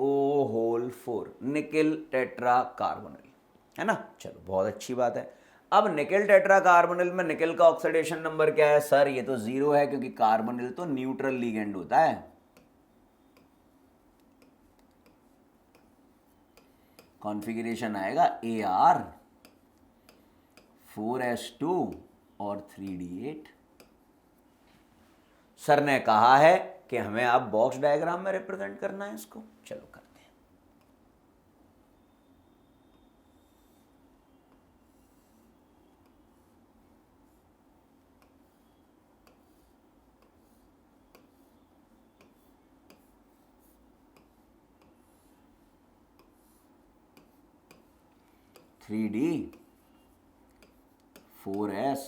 whole 4, nickel tetracarbonyl, है ना। चलो बहुत अच्छी बात है। अब निकिल टेट्रा कार्बोनिल में निकिल का ऑक्सीडेशन नंबर क्या है? सर ये तो 0 है, क्योंकि कार्बोनिल तो न्यूट्रल लिगेंड होता है। कॉन्फ़िगरेशन आएगा AR 4s2 और 3d8। सर ने कहा है कि हमें अब बॉक्स डायग्राम में रिप्रेजेंट करना है इसको। चलो करते हैं। 3d 4s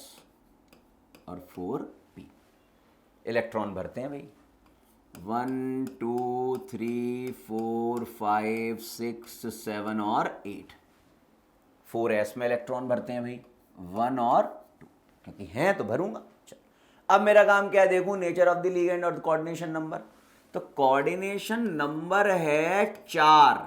और 4p इलेक्ट्रॉन भरते हैं भाई। 1 2 3 4 5 6 7 और 8 4s में इलेक्ट्रॉन भरते हैं भाई, 1 और 2, क्योंकि हैं तो भरूंगा। अब मेरा काम क्या है, देखूं नेचर ऑफ द लिगेंड और कोऑर्डिनेशन नंबर। तो कोऑर्डिनेशन नंबर है 4।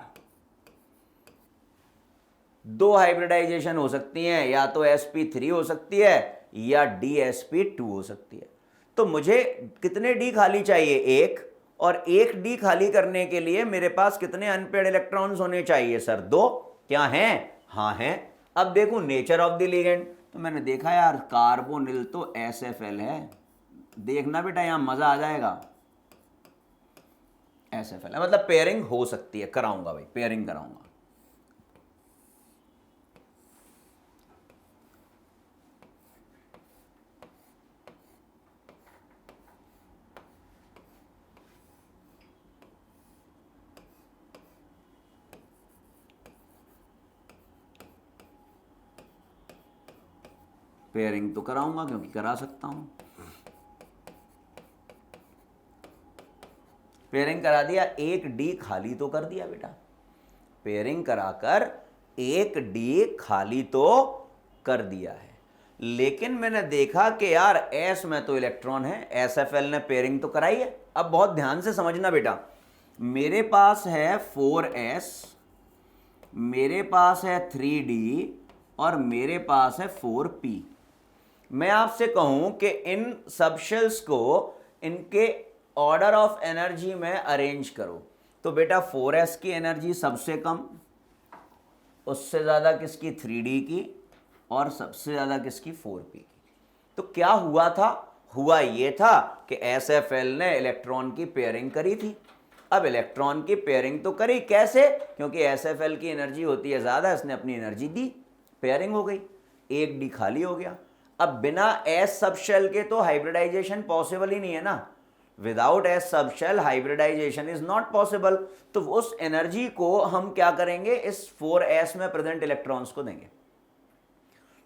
2 हाइब्रिडाइजेशन हो सकती हैं, या तो sp3 हो सकती है या dsp2 हो सकती है। तो मुझे कितने डी खाली चाहिए, एक, और एक डी खाली करने के लिए मेरे पास कितने अनपेयर्ड इलेक्ट्रॉन्स होने चाहिए सर, 2। क्या हैं? हाँ हैं। अब देखूं नेचर ऑफ द लिगेंड, तो मैंने देखा यार कार्बोनिल तो SFL है, देखना बेटा यहां मजा आ जाएगा। SFL है मतलब पेयरिंग हो सकती है, कराऊंगा भाई, पेयरिंग कराऊंगा। पेयरिंग तो कराऊंगा क्योंकि करा सकता हूं। पेयरिंग करा दिया, एक डी खाली तो कर दिया बेटा, पेयरिंग कराकर एक डी खाली तो कर दिया है। लेकिन मैंने देखा कि यार एस में तो इलेक्ट्रॉन है, SFL ने पेयरिंग तो कराई है। अब बहुत ध्यान से समझना बेटा, मेरे पास है 4s, मेरे पास है 3d और मेरे पास है 4p। मैं आपसे कहूं कि इन सबशेल्स को इनके ऑर्डर ऑफ एनर्जी में अरेंज करो, तो बेटा 4s की एनर्जी सबसे कम, उससे ज़्यादा किसकी 3d की, और सबसे ज़्यादा किसकी 4p की। तो क्या हुआ था, हुआ ये था कि SFL ने इलेक्ट्रॉन की पेयरिंग करी थी। अब इलेक्ट्रॉन की पेयरिंग तो करी, कैसे? क्योंकि SFL की एनर्जी होती है ज़्यादा, इसने अपनी एनर्जी दी, पेयरिंग हो गई, एक डी खाली हो गया। अब बिना एस सबशेल के तो हाइब्रिडाइजेशन पॉसिबल ही नहीं है ना, without s subshell hybridization is not possible. तो उस एनर्जी को हम क्या करेंगे, इस 4s में प्रेजेंट इलेक्ट्रॉन्स को देंगे।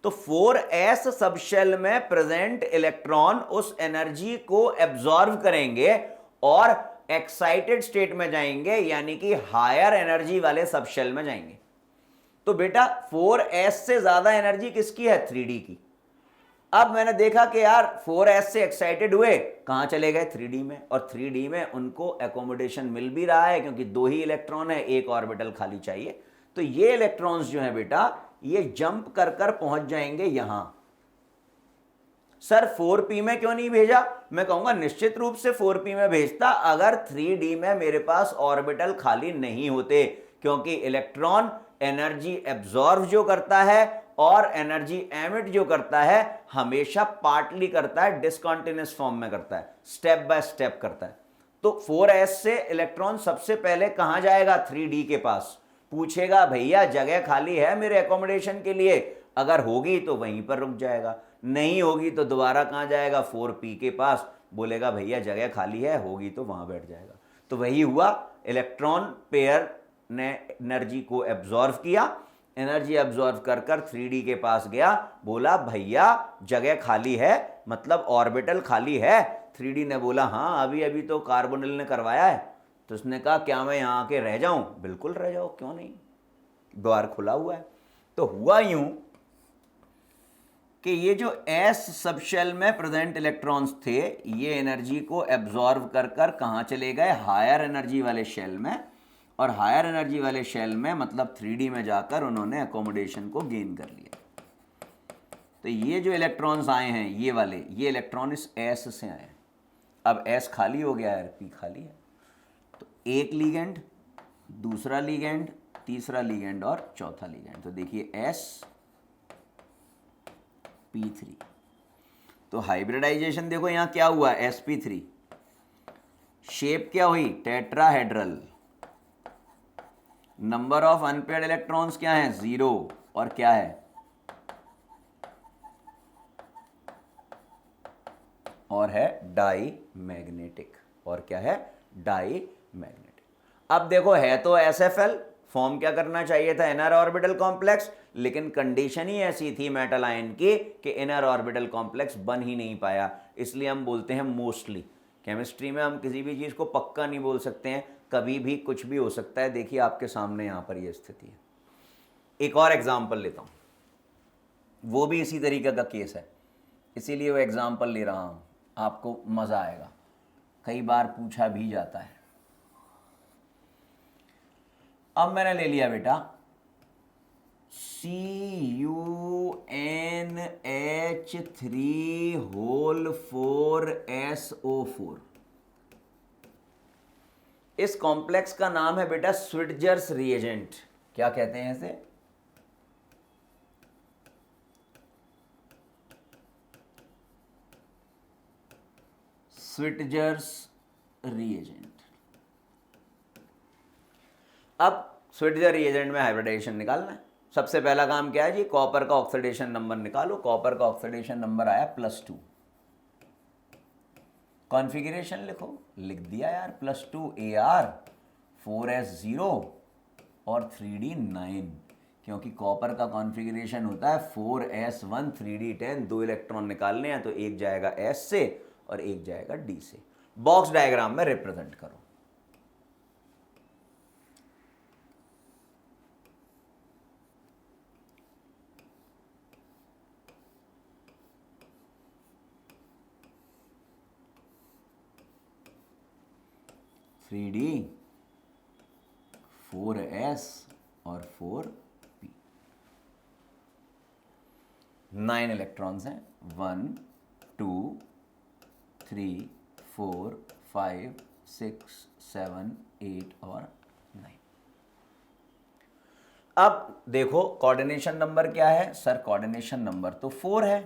तो 4s सबशेल में प्रेजेंट इलेक्ट्रॉन उस एनर्जी को एब्जॉर्व करेंगे और एक्साइटेड स्टेट में जाएंगे, यानी कि हायर एनर्जी वाले सबशेल में जाएंगे। तो बेटा 4s से ज्यादा एनर्जी किसकी है, 3d की। अब मैंने देखा कि यार 4s से एक्साइटेड हुए, कहां चले गए, 3d में, और 3d में उनको एकोमोडेशन मिल भी रहा है क्योंकि 2 ही इलेक्ट्रॉन है, एक ऑर्बिटल खाली चाहिए। तो ये इलेक्ट्रॉन्स जो है बेटा, ये जंप कर कर पहुंच जाएंगे यहां। सर 4p में क्यों नहीं भेजा? मैं कहूंगा निश्चित रूप से 4p में भेजता अगर 3d में मेरे पास ऑर्बिटल खाली नहीं होते, क्योंकि इलेक्ट्रॉन एनर्जी एब्जॉर्व जो करता है और एनर्जी एमिट जो करता है हमेशा पार्टली करता है, डिसकंटिन्यूअस फॉर्म में करता है, स्टेप बाय स्टेप करता है। तो 4s से इलेक्ट्रॉन सबसे पहले कहां जाएगा, 3d के पास, पूछेगा भैया जगह खाली है मेरे एकोमोडेशन के लिए, अगर होगी तो वहीं पर रुक जाएगा, नहीं होगी तो दोबारा कहां जाएगा, 4p के पास, बोलेगा भैया जगह खाली है, होगी तो वहां बैठ जाएगा। तो वही हुआ, इलेक्ट्रॉन पेयर ने एनर्जी को एब्जॉर्व किया, एनर्जी एब्जॉर्व कर कर 3d के पास गया, बोला भैया जगह खाली है, मतलब ऑर्बिटल खाली है। 3d ने बोला हाँ अभी अभी तो कार्बोनिल ने करवाया है। तो उसने कहा क्या मैं यहाँ आके रह जाऊं? बिल्कुल रह जाओ, क्यों नहीं, द्वार खुला हुआ है। तो हुआ यूं कि ये जो एस सबशेल में प्रेजेंट इलेक्ट्रॉन्स थे, ये एनर्जी को एब्जॉर्व कर कर कहाँ चले गए, हायर एनर्जी वाले शेल में, और हायर एनर्जी वाले शेल में मतलब 3d में जाकर उन्होंने एकोमोडेशन को गेन कर लिया। तो ये जो इलेक्ट्रॉन्स आए हैं, ये वाले, ये इलेक्ट्रॉन इस एस से आए। अब एस खाली हो गया है, पी खाली है, तो एक लिगेंड, दूसरा लिगेंड, तीसरा लिगेंड और चौथा लिगेंड। तो देखिए एस P3, तो हाइब्रिडाइजेशन देखो यहां क्या हुआ, sp3, शेप क्या हुई, tetrahedral, number of unpaired electrons क्या है, 0, और क्या है, और है डाई मैग्नेटिक, और क्या है, डाई मैग्नेटिक। अब देखो है तो SFL फॉर्म क्या करना चाहिए था, इनर ऑर्बिटल कॉम्प्लेक्स, लेकिन कंडीशन ही ऐसी थी मेटल आयन की कि इनर ऑर्बिटल कॉम्प्लेक्स बन ही नहीं पाया, इसलिए हम बोलते हैं मोस्टली। केमिस्ट्री में हम किसी भी चीज़ को पक्का नहीं बोल सकते हैं, कभी भी कुछ भी हो सकता है। देखिए आपके सामने यहाँ पर ये स्थिति है। एक और एग्जाम्पल लेता हूँ, वो भी इसी तरीके का केस है, इसीलिए वो एग्जाम्पल ले रहा हूँ, आपको मज़ा आएगा, कई बार पूछा भी जाता है। अब मैंने ले लिया बेटा CuNH3 4SO4। इस कॉम्प्लेक्स का नाम है बेटा स्विट्जर्स रिएजेंट। क्या कहते हैं इसे? स्विट्जर्स रिएजेंट। अब स्विट्जर रिएजेंट में हाइब्रिडाइजेशन निकालना है। सबसे पहला काम क्या है जी, कॉपर का ऑक्सीडेशन नंबर निकालो। कॉपर का ऑक्सीडेशन नंबर आया +2। कॉन्फ़िगरेशन लिखो, लिख दिया यार, +2 AR 4S0 और 3D9, क्योंकि कॉपर का कॉन्फ़िगरेशन होता है 4S1 3D10। 2 इलेक्ट्रॉन निकालने हैं तो एक जाएगा S से और एक जाएगा D से। बॉक्स डायग्राम में रिप्रेजेंट करो। थ्री डी 4S और 4P। 9 इलेक्ट्रॉन्स हैं, 1 2 3 4 5 6 7 8 और 9। अब देखो कोऑर्डिनेशन नंबर क्या है सर? कोऑर्डिनेशन नंबर तो 4 है,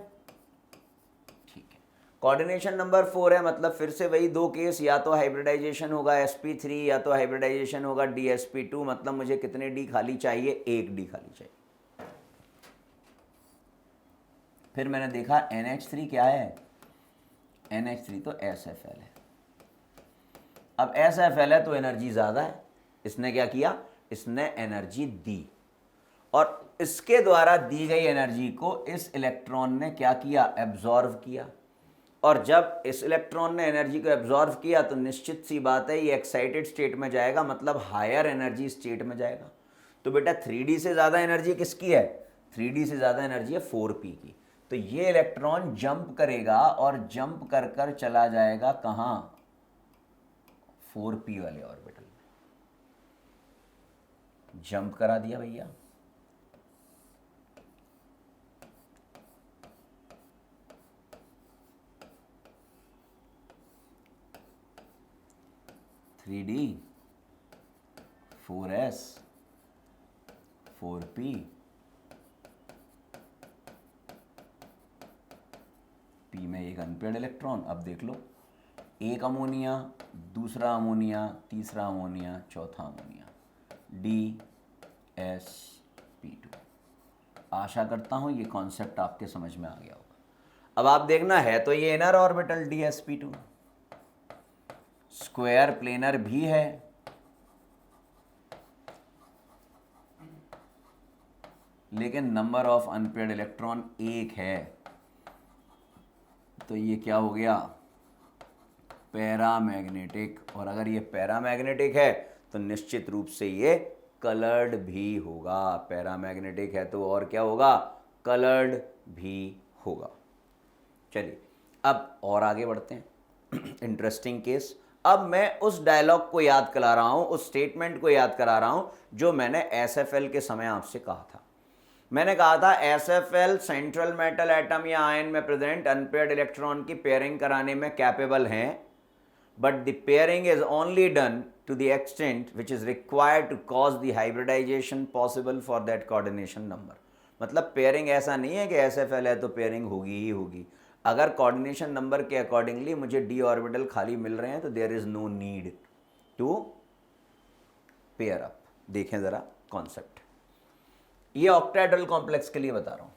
ठीक है। कोऑर्डिनेशन नंबर 4 है, मतलब फिर से वही दो केस, या तो हाइब्रिडाइजेशन होगा sp3 या तो हाइब्रिडाइजेशन होगा dsp2। मतलब मुझे कितने डी खाली चाहिए? एक डी खाली चाहिए। फिर मैंने देखा NH3 क्या है? NH3 तो SFL है। अब SFL है तो एनर्जी ज़्यादा है, इसने क्या किया? इसने एनर्जी दी, और इसके द्वारा दी गई एनर्जी को इस इलेक्ट्रॉन ने क्या किया? एब्जॉर्व किया। और जब इस इलेक्ट्रॉन ने एनर्जी को एब्जॉर्व किया तो निश्चित सी बात है ये एक्साइटेड स्टेट में जाएगा, मतलब हायर एनर्जी स्टेट में जाएगा। तो बेटा 3D से ज़्यादा एनर्जी किसकी है? 3D से ज़्यादा एनर्जी है 4p की। तो ये इलेक्ट्रॉन जंप करेगा और जंप कर कर चला जाएगा कहाँ? 4p वाले ऑर्बिटल में। जंप करा दिया भैया। Three D 4S 4p p में एक अनपेयर्ड इलेक्ट्रॉन। अब देख लो, एक अमोनिया, दूसरा अमोनिया, तीसरा अमोनिया, चौथा अमोनिया, DsP2। आशा करता हूँ ये कॉन्सेप्ट आपके समझ में आ गया होगा। अब आप देखना है तो ये inner orbital DsP2 square planar भी है, लेकिन नंबर ऑफ अनपेयर्ड इलेक्ट्रॉन एक है। तो ये क्या हो गया? पैरामैग्नेटिक। और अगर ये पैरामैग्नेटिक है तो निश्चित रूप से ये कलर्ड भी होगा। पैरामैग्नेटिक है तो और क्या होगा? कलर्ड भी होगा। चलिए अब और आगे बढ़ते हैं। Interesting case. अब मैं उस डायलॉग को याद करा रहा हूं, उस स्टेटमेंट को याद करा रहा हूं जो मैंने SFL के समय आपसे कहा था। मैंने कहा था SFL सेंट्रल मेटल एटम या आयन में प्रेजेंट अनपेयर्ड इलेक्ट्रॉन की पेयरिंग कराने में कैपेबल हैं, but the pairing is only done to the extent which is required to cause the hybridization possible for that coordination number। मतलब pairing ऐसा नहीं है कि SFL है तो पेयरिंग होगी ही होगी। अगर कोऑर्डिनेशन नंबर के अकॉर्डिंगली मुझे d ऑर्बिटल खाली मिल रहे हैं तो there is no need to pair up. देखें ज़रा कॉन्सेप्ट, ये ऑक्टाहेड्रल कॉम्प्लेक्स के लिए बता रहा हूं।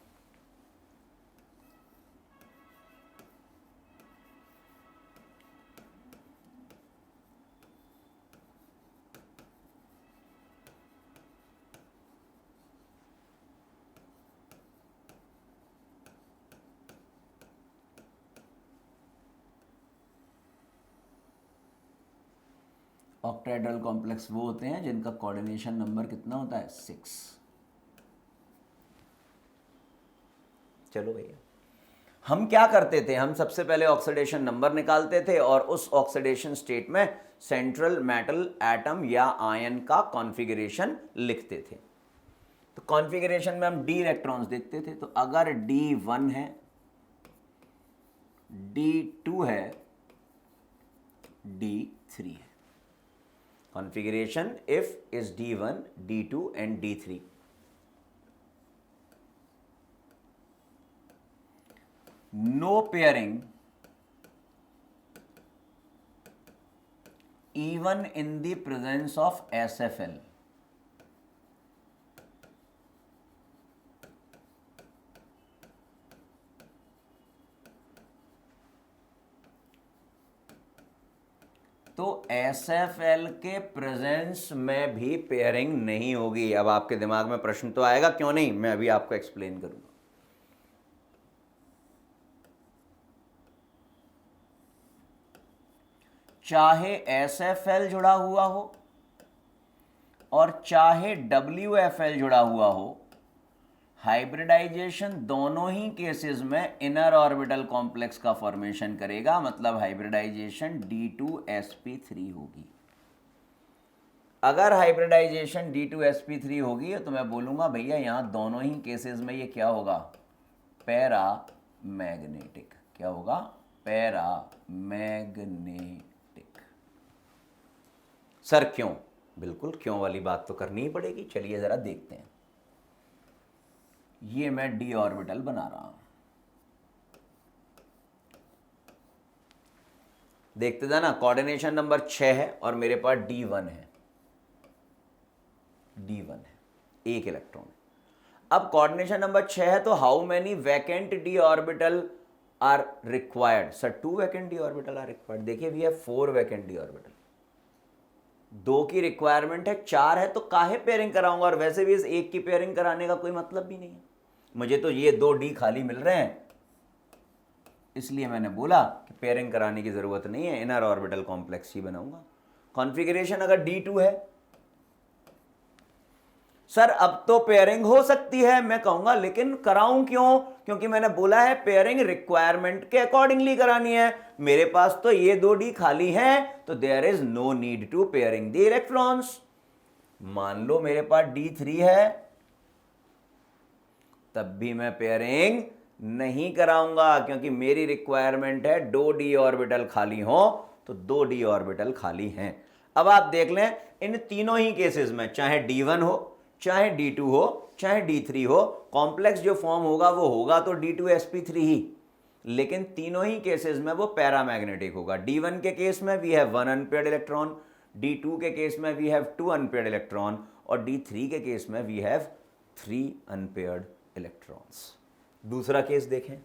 ऑक्टाहेड्रल कॉम्प्लेक्स वो होते हैं जिनका कोऑर्डिनेशन नंबर कितना होता है, 6। चलो भैया, हम क्या करते थे, हम सबसे पहले ऑक्सीडेशन नंबर निकालते थे और उस ऑक्सीडेशन स्टेट में सेंट्रल मेटल एटम या आयन का कॉन्फ़िगरेशन लिखते थे। तो कॉन्फ़िगरेशन में हम डी इलेक्ट्रॉन्स देखते थे। तो अगर D1 है, D2 है, D3 है। Configuration if is D1, D2 and D3। no pairing even in the presence of SFL। तो SFL के प्रेजेंस में भी पेयरिंग नहीं होगी। अब आपके दिमाग में प्रश्न तो आएगा, क्यों नहीं, मैं अभी आपको एक्सप्लेन करूंगा। चाहे SFL जुड़ा हुआ हो और चाहे WFL जुड़ा हुआ हो, हाइब्रिडाइजेशन दोनों ही केसेस में इनर ऑर्बिटल कॉम्प्लेक्स का फॉर्मेशन करेगा। मतलब हाइब्रिडाइजेशन D2sp3 होगी। अगर हाइब्रिडाइजेशन D2sp3 होगी तो मैं बोलूंगा भैया यहां दोनों ही केसेस में ये क्या होगा, पैरा मैग्नेटिक। क्या होगा, पैरा मैग्नेटिक। सर क्यों, बिल्कुल क्यों वाली बात तो करनी ही पड़ेगी। चलिए जरा देखते हैं। ये मैं d ऑर्बिटल बना रहा हूं, देखते थे ना, कोऑर्डिनेशन नंबर 6 है और मेरे पास D1 है, D1 है, एक इलेक्ट्रॉन। अब कोऑर्डिनेशन नंबर 6 है तो how many vacant d orbital are required. Sir 2 vacant d orbital are required. देखिए we have 4 vacant d orbital. 2 की रिक्वायरमेंट है, 4 है, तो काहे पेयरिंग कराऊंगा। और वैसे भी इस एक की पेयरिंग कराने का कोई मतलब भी नहीं है, मुझे तो ये 2 d खाली मिल रहे हैं, इसलिए मैंने बोला कि पेयरिंग कराने की जरूरत नहीं है, इनर ऑर्बिटल कॉम्प्लेक्स ही बनाऊंगा। कॉन्फ़िगरेशन अगर D2 है, सर अब तो पेयरिंग हो सकती है, मैं कहूंगा लेकिन कराऊं क्यों, क्योंकि मैंने बोला है पेयरिंग रिक्वायरमेंट के अकॉर्डिंगली करानी है। मेरे पास तो ये 2 d खाली हैं, तो there is no need to pairing the electrons. मान लो मेरे पास D3 है, तब भी मैं पेयरिंग नहीं कराऊंगा, क्योंकि मेरी रिक्वायरमेंट है 2 d ऑर्बिटल खाली हो, तो 2 d ऑर्बिटल खाली हैं। अब आप देख लें, इन तीनों ही केसेस में, चाहे D1 हो, चाहे D2 हो, चाहे D3 हो, कॉम्प्लेक्स जो फॉर्म होगा वो होगा तो D2sp3 ही, लेकिन तीनों ही केसेस में वो पैरामैग्नेटिक होगा। D1 के केस में we have 1 unpaired electron, D2 के केस में वी हैव 2 अनपेयर्ड इलेक्ट्रॉन और D3 के केस में वी हैव 3 अनपेयर्ड इलेक्ट्रॉन्स। दूसरा केस देखें,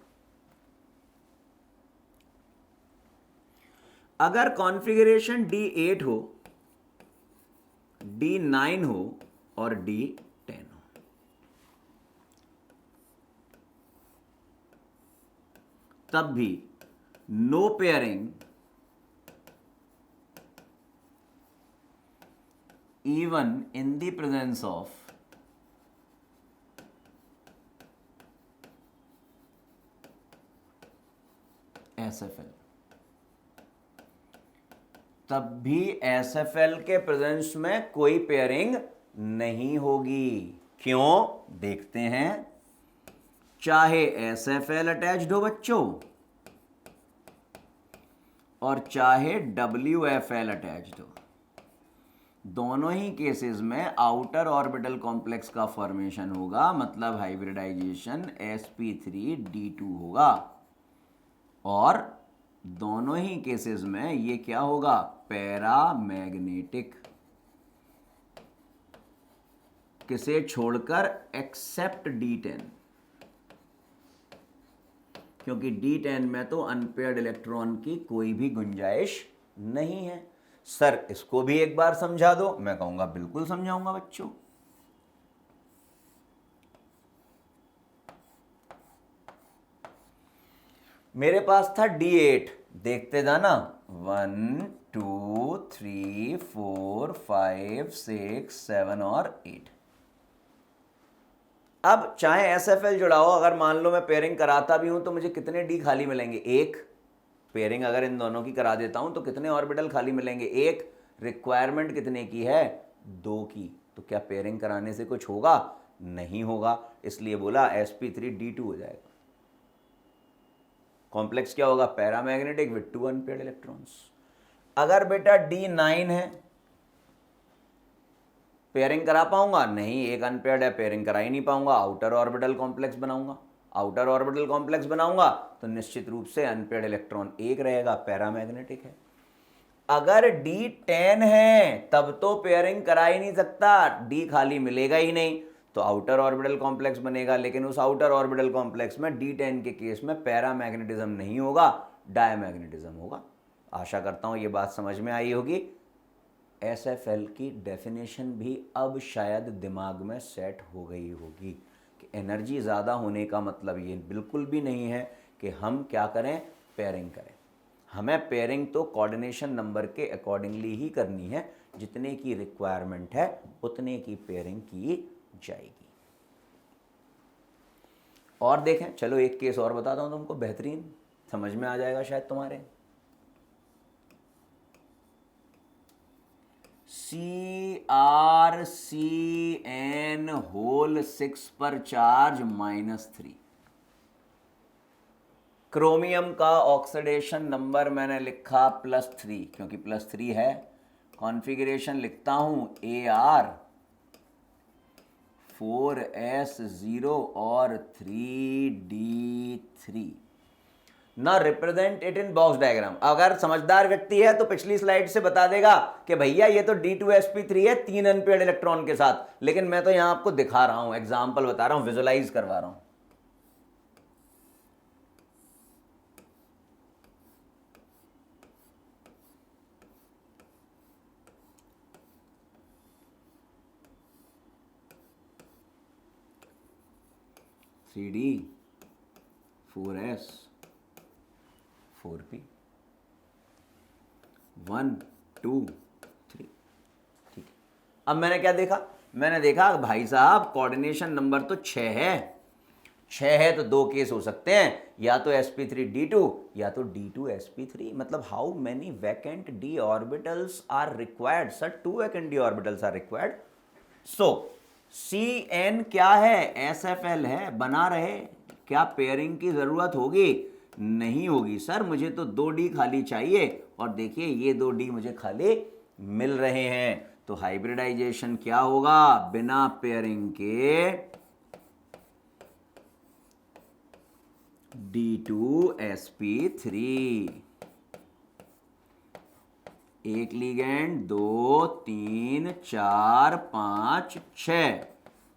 अगर कॉन्फ़िगरेशन D8 हो, D9 हो और D10 हो, तब भी no pairing even in the presence of SFL। तब भी SFL के प्रेजेंस में कोई पेयरिंग नहीं होगी। क्यों, देखते हैं। चाहे SFL अटैच्ड हो बच्चों और चाहे WFL अटैच्ड हो, दोनों ही केसेस में आउटर ऑर्बिटल कॉम्प्लेक्स का फॉर्मेशन होगा। मतलब हाइब्रिडाइजेशन sp3d2 होगा और दोनों ही केसेस में ये क्या होगा, पैरामैग्नेटिक। किसे छोड़कर, एक्सेप्ट D10, क्योंकि D10 में तो अनपेयर्ड इलेक्ट्रॉन की कोई भी गुंजाइश नहीं है। सर इसको भी एक बार समझा दो, मैं कहूंगा बिल्कुल समझाऊंगा बच्चों। मेरे पास था D8, देखते जाना 1 2 3 4 5 6 7 और 8। अब चाहे SFL जुड़ाओ, अगर मान लो मैं पेयरिंग कराता भी हूं तो मुझे कितने डी खाली मिलेंगे? एक। पेयरिंग अगर इन दोनों की करा देता हूं तो कितने ऑर्बिटल खाली मिलेंगे? एक। रिक्वायरमेंट कितने की है? 2 की। तो क्या पेयरिंग कराने से कुछ होगा? नहीं होगा, इसलिए बोला sp3d2 हो जाएगा। कॉम्प्लेक्स क्या होगा? Paramagnetic with 2 unpaired electrons. अगर बेटा D9 है, पेयरिंग करा पाऊंगा? नहीं, एक अनपेयर्ड है, पेयरिंग करा ही नहीं पाऊंगा, आउटर ऑर्बिटल कॉम्प्लेक्स बनाऊंगा। आउटर ऑर्बिटल कॉम्प्लेक्स बनाऊंगा तो निश्चित रूप से अनपेयर्ड इलेक्ट्रॉन एक रहेगा, पैरामैग्नेटिक है। अगर D10 है तब तो पेयरिंग करा ही नहीं सकता, D खाली मिलेगा ही नहीं, तो आउटर ऑर्बिटल कॉम्प्लेक्स बनेगा। लेकिन उस आउटर ऑर्बिटल कॉम्प्लेक्स में D10 के केस में पैरामैग्नेटिज्म नहीं होगा, डायमैग्नेटिज्म होगा। आशा करता हूं ये बात समझ में आई होगी। SFL की डेफिनेशन भी अब शायद दिमाग में सेट हो गई होगी कि एनर्जी ज़्यादा होने का मतलब ये बिल्कुल भी नहीं है कि हम क्या करें, पेयरिंग करें। हमें पेयरिंग तो कोऑर्डिनेशन नंबर के अकॉर्डिंगली ही करनी है, जितने की रिक्वायरमेंट है उतने की पेयरिंग की जाएगी। और देखें, चलो एक केस और बताता हूं तुमको, बेहतरीन समझ में आ जाएगा शायद तुम्हारे। CrCN होल 6 पर चार्ज -3। क्रोमियम का ऑक्सीडेशन नंबर मैंने लिखा +3, क्योंकि +3 है। कॉन्फ़िगरेशन लिखता हूं Ar4s0 और 3d3। ना represent it in box diagram. अगर समझदार व्यक्ति है तो पिछली स्लाइड से बता देगा कि भैया ये तो D2sp3 है 3 अनपेयर्ड इलेक्ट्रॉन के साथ, लेकिन मैं तो यहां आपको दिखा रहा हूं, एग्जांपल बता रहा हूं, विजुलाइज करवा रहा हूं। CD 4s 4p 1 2 3। ठीक है, अब मैंने क्या देखा? मैंने देखा भाई साहब कोऑर्डिनेशन नंबर तो 6 है। 6 है तो 2 केस हो सकते हैं, या तो sp3d2 या तो d2sp3। मतलब how many vacant d orbitals are required? Sir 2 vacant d orbitals are required. So Cn क्या है? SFL है, बना रहे। क्या पेयरिंग की जरूरत होगी? नहीं होगी सर, मुझे तो 2d खाली चाहिए, और देखिए ये 2d मुझे खाली मिल रहे हैं। तो हाइब्रिडाइजेशन क्या होगा? बिना पेयरिंग के D2sp3, एक लिगेंड 2 3 4 5 6,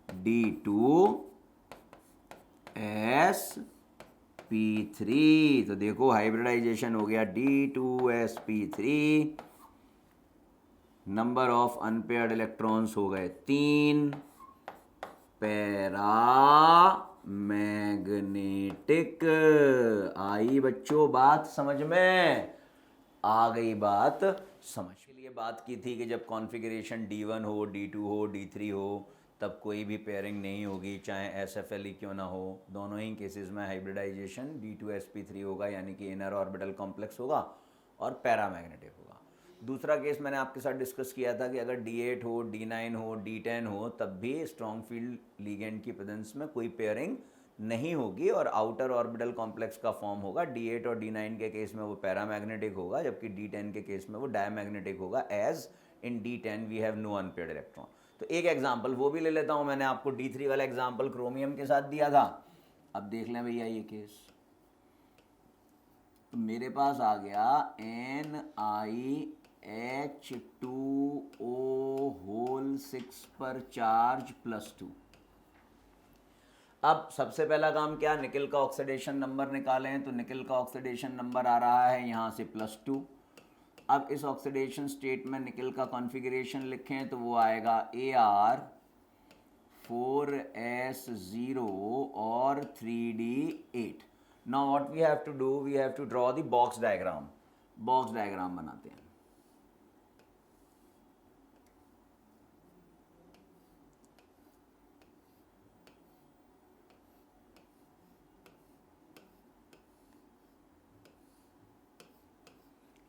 D2sp3। तो देखो हाइब्रिडाइजेशन हो गया D2sp3, number of unpaired electrons हो गए 3, पैरामैग्नेटिक। आई बच्चों बात समझ में? आ गई बात समझ के लिए बात की थी कि जब कॉन्फ़िगरेशन D1 हो, D2 हो, D3 हो, तब कोई भी पेयरिंग नहीं होगी, चाहे SFL ही क्यों ना हो। दोनों ही केसेस में हाइब्रिडाइजेशन D2sp3 होगा, यानी कि इनर ऑर्बिटल कॉम्प्लेक्स होगा और पैरामैग्नेटिक होगा। दूसरा केस मैंने आपके साथ डिस्कस किया था कि अगर D8 हो, D9 हो, D10 हो, तब भी स्ट्रॉन्ग फील्ड लिगेंड की प्रेजेंस में कोई पेयरिंग नहीं होगी और आउटर ऑर्बिटल कॉम्प्लेक्स का फॉर्म होगा। D8 और D9 के केस में वो पैरामैग्नेटिक होगा, जबकि D10 के केस में वो डायमैग्नेटिक होगा। As in D10 we have no unpaired electron. तो एक एग्जांपल वो भी ले लेता हूं, मैंने आपको D3 वाला एग्जांपल क्रोमियम के साथ दिया था। अब देख लें भैया ये केस, तो मेरे पास आ गया NiH2O होल 6 पर चार्ज +2। अब सबसे पहला काम क्या? निकल का ऑक्सीडेशन नंबर निकालें। तो निकल का ऑक्सीडेशन नंबर आ रहा है यहाँ से +2। अब इस ऑक्सीडेशन स्टेट में निकल का कॉन्फ़िगरेशन लिखें तो वो आएगा Ar4s0 और 3d8। Now what we have to do, we have to draw the box diagram. Box diagram बनाते हैं।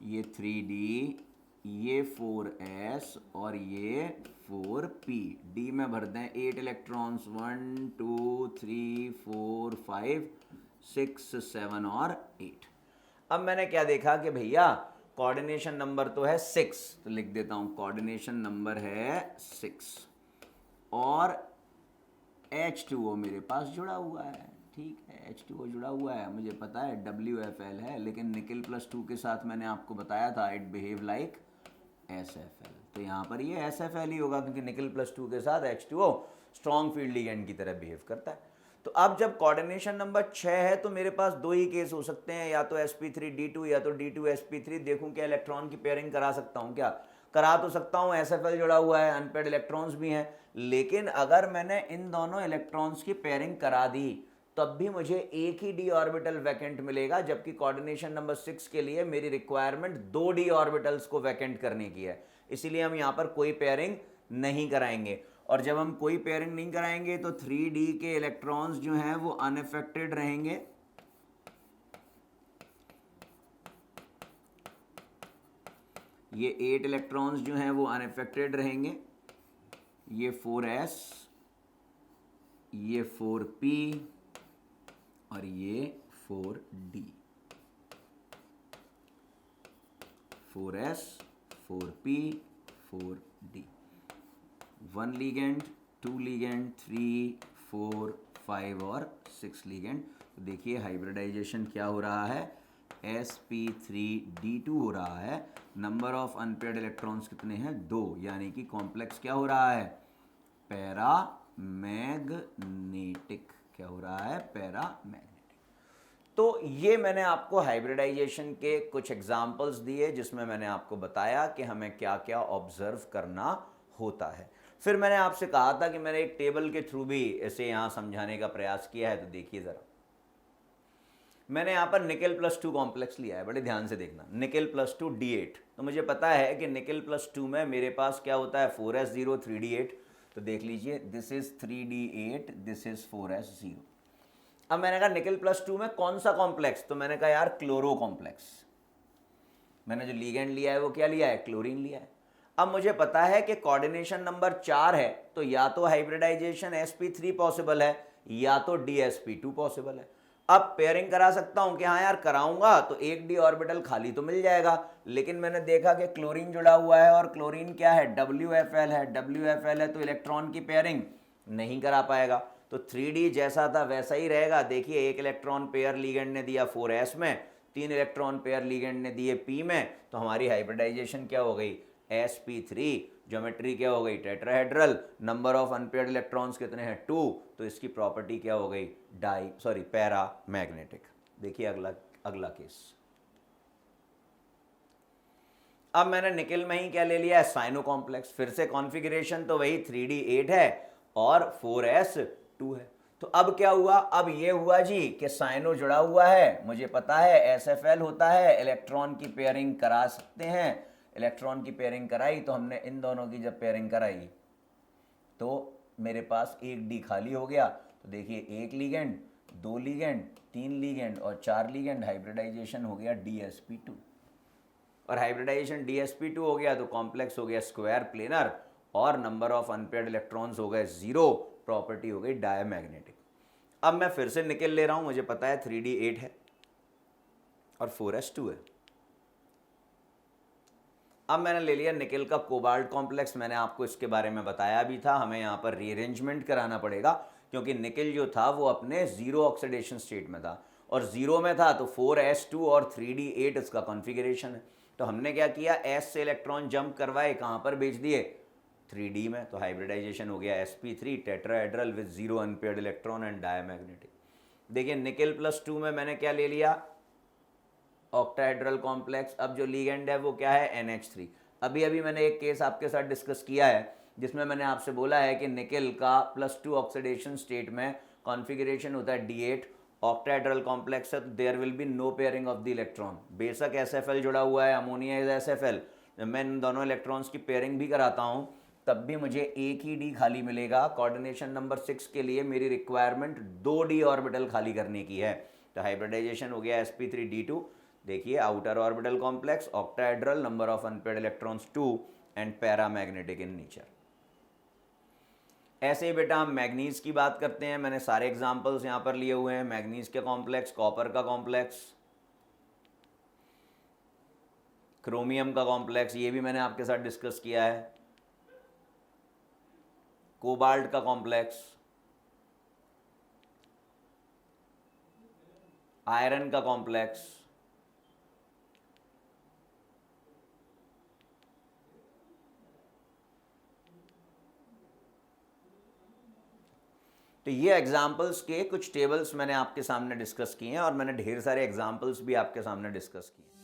ये 3D, ये 4s और ये 4p। d में भरते हैं 8 इलेक्ट्रॉन्स, 1 2 3 4 5 6 7 और 8। अब मैंने क्या देखा कि भैया कोऑर्डिनेशन नंबर तो है 6, तो लिख देता हूं कोऑर्डिनेशन नंबर है 6 और H2O मेरे पास जुड़ा हुआ है। ठीक है, H2O जुड़ा हुआ है, मुझे पता है WFL है, लेकिन निकल +2 के साथ मैंने आपको बताया था इट बिहेव लाइक SFL, तो यहाँ पर ये SFL ही होगा क्योंकि निकल +2 के साथ H2O स्ट्रॉन्ग फील्ड लिगेंड की तरह बिहेव करता है। तो अब जब कोऑर्डिनेशन नंबर 6 है तो मेरे पास दो ही केस हो सकते हैं, या तो sp3d2 या तो d2sp3। देखूं क्या इलेक्ट्रॉन की पेयरिंग करा सकता हूं, क्या करा तो सकता हूं, SFL जुड़ा हुआ है, अनपेयर्ड इलेक्ट्रॉन्स भी हैं, लेकिन अगर मैंने इन दोनों इलेक्ट्रॉन्स की पेयरिंग करा दी तब भी मुझे एक ही d ऑर्बिटल वैकेंट मिलेगा, जबकि कोऑर्डिनेशन नंबर 6 के लिए मेरी रिक्वायरमेंट 2 d ऑर्बिटल्स को वैकेंट करने की है, इसीलिए हम यहाँ पर कोई पेयरिंग नहीं कराएंगे। और जब हम कोई पेयरिंग नहीं कराएंगे तो 3D के इलेक्ट्रॉन्स जो हैं वो अनअफेक्टेड रहेंगे, ये 8 इलेक्ट्रॉन्स जो हैं वो अनअफेक्टेड रहेंगे, ये 4s, ये 4p और ये 4d। 4s 4p 4d, 1 ligand, 2 ligand, 3 4 5 और 6 लिगेंड। तो देखिए हाइब्रिडाइजेशन क्या हो रहा है, sp3d2 हो रहा है। नंबर ऑफ अनपेयर्ड इलेक्ट्रॉन्स कितने हैं, 2, यानी कि कॉम्प्लेक्स क्या हो रहा है, पैरामैग्नेटिक। क्या हो रहा है, पैरामैग्नेटिक। तो ये मैंने आपको हाइब्रिडाइजेशन के कुछ एग्जाम्पल्स दिए जिसमें मैंने आपको बताया कि हमें क्या क्या ऑब्जर्व करना होता है। फिर मैंने आपसे कहा था कि मैंने एक टेबल के थ्रू भी इसे यहाँ समझाने का प्रयास किया है, तो देखिए ज़रा, मैंने यहाँ पर निकल +2 कॉम्प्लेक्स लिया है, बड़े ध्यान से देखना, निकल +2 D8। तो मुझे पता है कि निकल +2 में मेरे पास क्या होता है, 4s0 3d8। तो देख लीजिए, this is 3d8, this is 4s0। अब मैंने कहा निकल +2 में कौन सा कॉम्प्लेक्स, तो मैंने कहा यार क्लोरो कॉम्प्लेक्स। मैंने जो लिगेंड लिया है वो क्या लिया है, क्लोरीन लिया है। अब मुझे पता है कि कोऑर्डिनेशन नंबर 4 है, तो या तो हाइब्रिडाइजेशन sp3 पॉसिबल है या तो dsp2 पॉसिबल है। अब पेयरिंग करा सकता हूं कि हाँ यार कराऊंगा तो एक d ऑर्बिटल खाली तो मिल जाएगा, लेकिन मैंने देखा कि क्लोरीन जुड़ा हुआ है और क्लोरीन क्या है, WFL है। WFL है तो इलेक्ट्रॉन की पेयरिंग नहीं करा पाएगा, तो 3D जैसा था वैसा ही रहेगा। देखिए एक इलेक्ट्रॉन पेयर लिगेंड ने दिया 4s में, 3 इलेक्ट्रॉन पेयर लिगेंड ने दिए p में, तो हमारी हाइब्रिडाइजेशन क्या हो गई, sp3। ज्योमेट्री क्या हो गई, tetrahedral. Number of unpaired electrons कितने हैं, 2, तो इसकी प्रॉपर्टी क्या हो गई, पैरामैग्नेटिक। देखिए अगला केस। अब मैंने निकल में ही क्या ले लिया है, साइनो कॉम्प्लेक्स। फिर से कॉन्फ़िगरेशन तो वही 3d8 है और 4s2 है। तो अब क्या हुआ, अब ये हुआ जी कि साइनो जुड़ा हुआ है, मुझे पता है SFL होता है, इलेक्ट्रॉन की पेयरिंग करा सकते हैं। इलेक्ट्रॉन की पेयरिंग कराई तो हमने इन दोनों की जब पेयरिंग कराई तो मेरे पास एक डी खाली हो गया। तो देखिए एक लिगेंड, 2 लिगेंड, 3 लिगेंड और 4 लिगेंड, हाइब्रिडाइजेशन हो गया dsp2। और हाइब्रिडाइजेशन dsp2 हो गया तो कॉम्प्लेक्स हो गया स्क्वायर प्लेनर और नंबर ऑफ अनपेयर्ड इलेक्ट्रॉन्स हो गए 0, प्रॉपर्टी हो गई डायमैग्नेटिक। अब मैं फिर से निकल ले रहा हूं, मुझे पता है 3d8 है और 4s2 है। अब मैंने ले लिया निकल का कोबाल्ट कॉम्प्लेक्स, मैंने आपको इसके बारे में बताया भी था, हमें यहाँ पर रीअरेंजमेंट कराना पड़ेगा क्योंकि निकल जो था वो अपने 0 ऑक्सीडेशन स्टेट में था और 0 में था, तो 4s2 और 3d8 इसका कॉन्फ़िगरेशन है। तो हमने क्या किया, s से इलेक्ट्रॉन जंप करवाए, कहाँ पर भेज दिए, 3d में। तो हाइब्रिडाइजेशन हो गया sp3 tetrahedral with 0 unpaired electron and diamagnetic. देखिए निकल +2 में मैंने क्या ले लिया, ऑक्टाहेड्रल कॉम्प्लेक्स। अब जो लिगेंड है वो क्या है, NH3। अभी मैंने एक केस आपके साथ डिस्कस किया है जिसमें मैंने आपसे बोला है कि निकल का +2 ऑक्सीडेशन स्टेट में कॉन्फ़िगरेशन होता है D8 ऑक्टाहेड्रल कॉम्प्लेक्स है तो there will be no pairing of the electron. बेशक SFL जुड़ा हुआ है, अमोनिया इज SFL, जब मैं इन दोनों इलेक्ट्रॉन्स की पेयरिंग भी कराता हूँ तब भी मुझे एक ही डी खाली मिलेगा। कोऑर्डिनेशन नंबर 6 के लिए मेरी रिक्वायरमेंट 2 डी ऑर्बिटल खाली करने की है। तो हाइब्रिडाइजेशन हो गया sp3d2। देखिए outer orbital complex, octahedral, number of unpaired electrons 2 and paramagnetic in nature. ऐसे ही बेटा हम मैग्नीज की बात करते हैं। मैंने सारे एग्जांपल्स यहाँ पर लिए हुए हैं। मैग्नीज के कॉम्प्लेक्स, कॉपर का कॉम्प्लेक्स, क्रोमियम का कॉम्प्लेक्स, ये भी मैंने आपके साथ डिस्कस किया है। कोबाल्ट का कॉम्प्लेक्स, आयरन का कॉम्प्लेक्स, तो ये एग्जाम्पल्स के कुछ टेबल्स मैंने आपके सामने डिस्कस किए हैं और मैंने ढेर सारे एग्जाम्पल्स भी आपके सामने डिस्कस किए।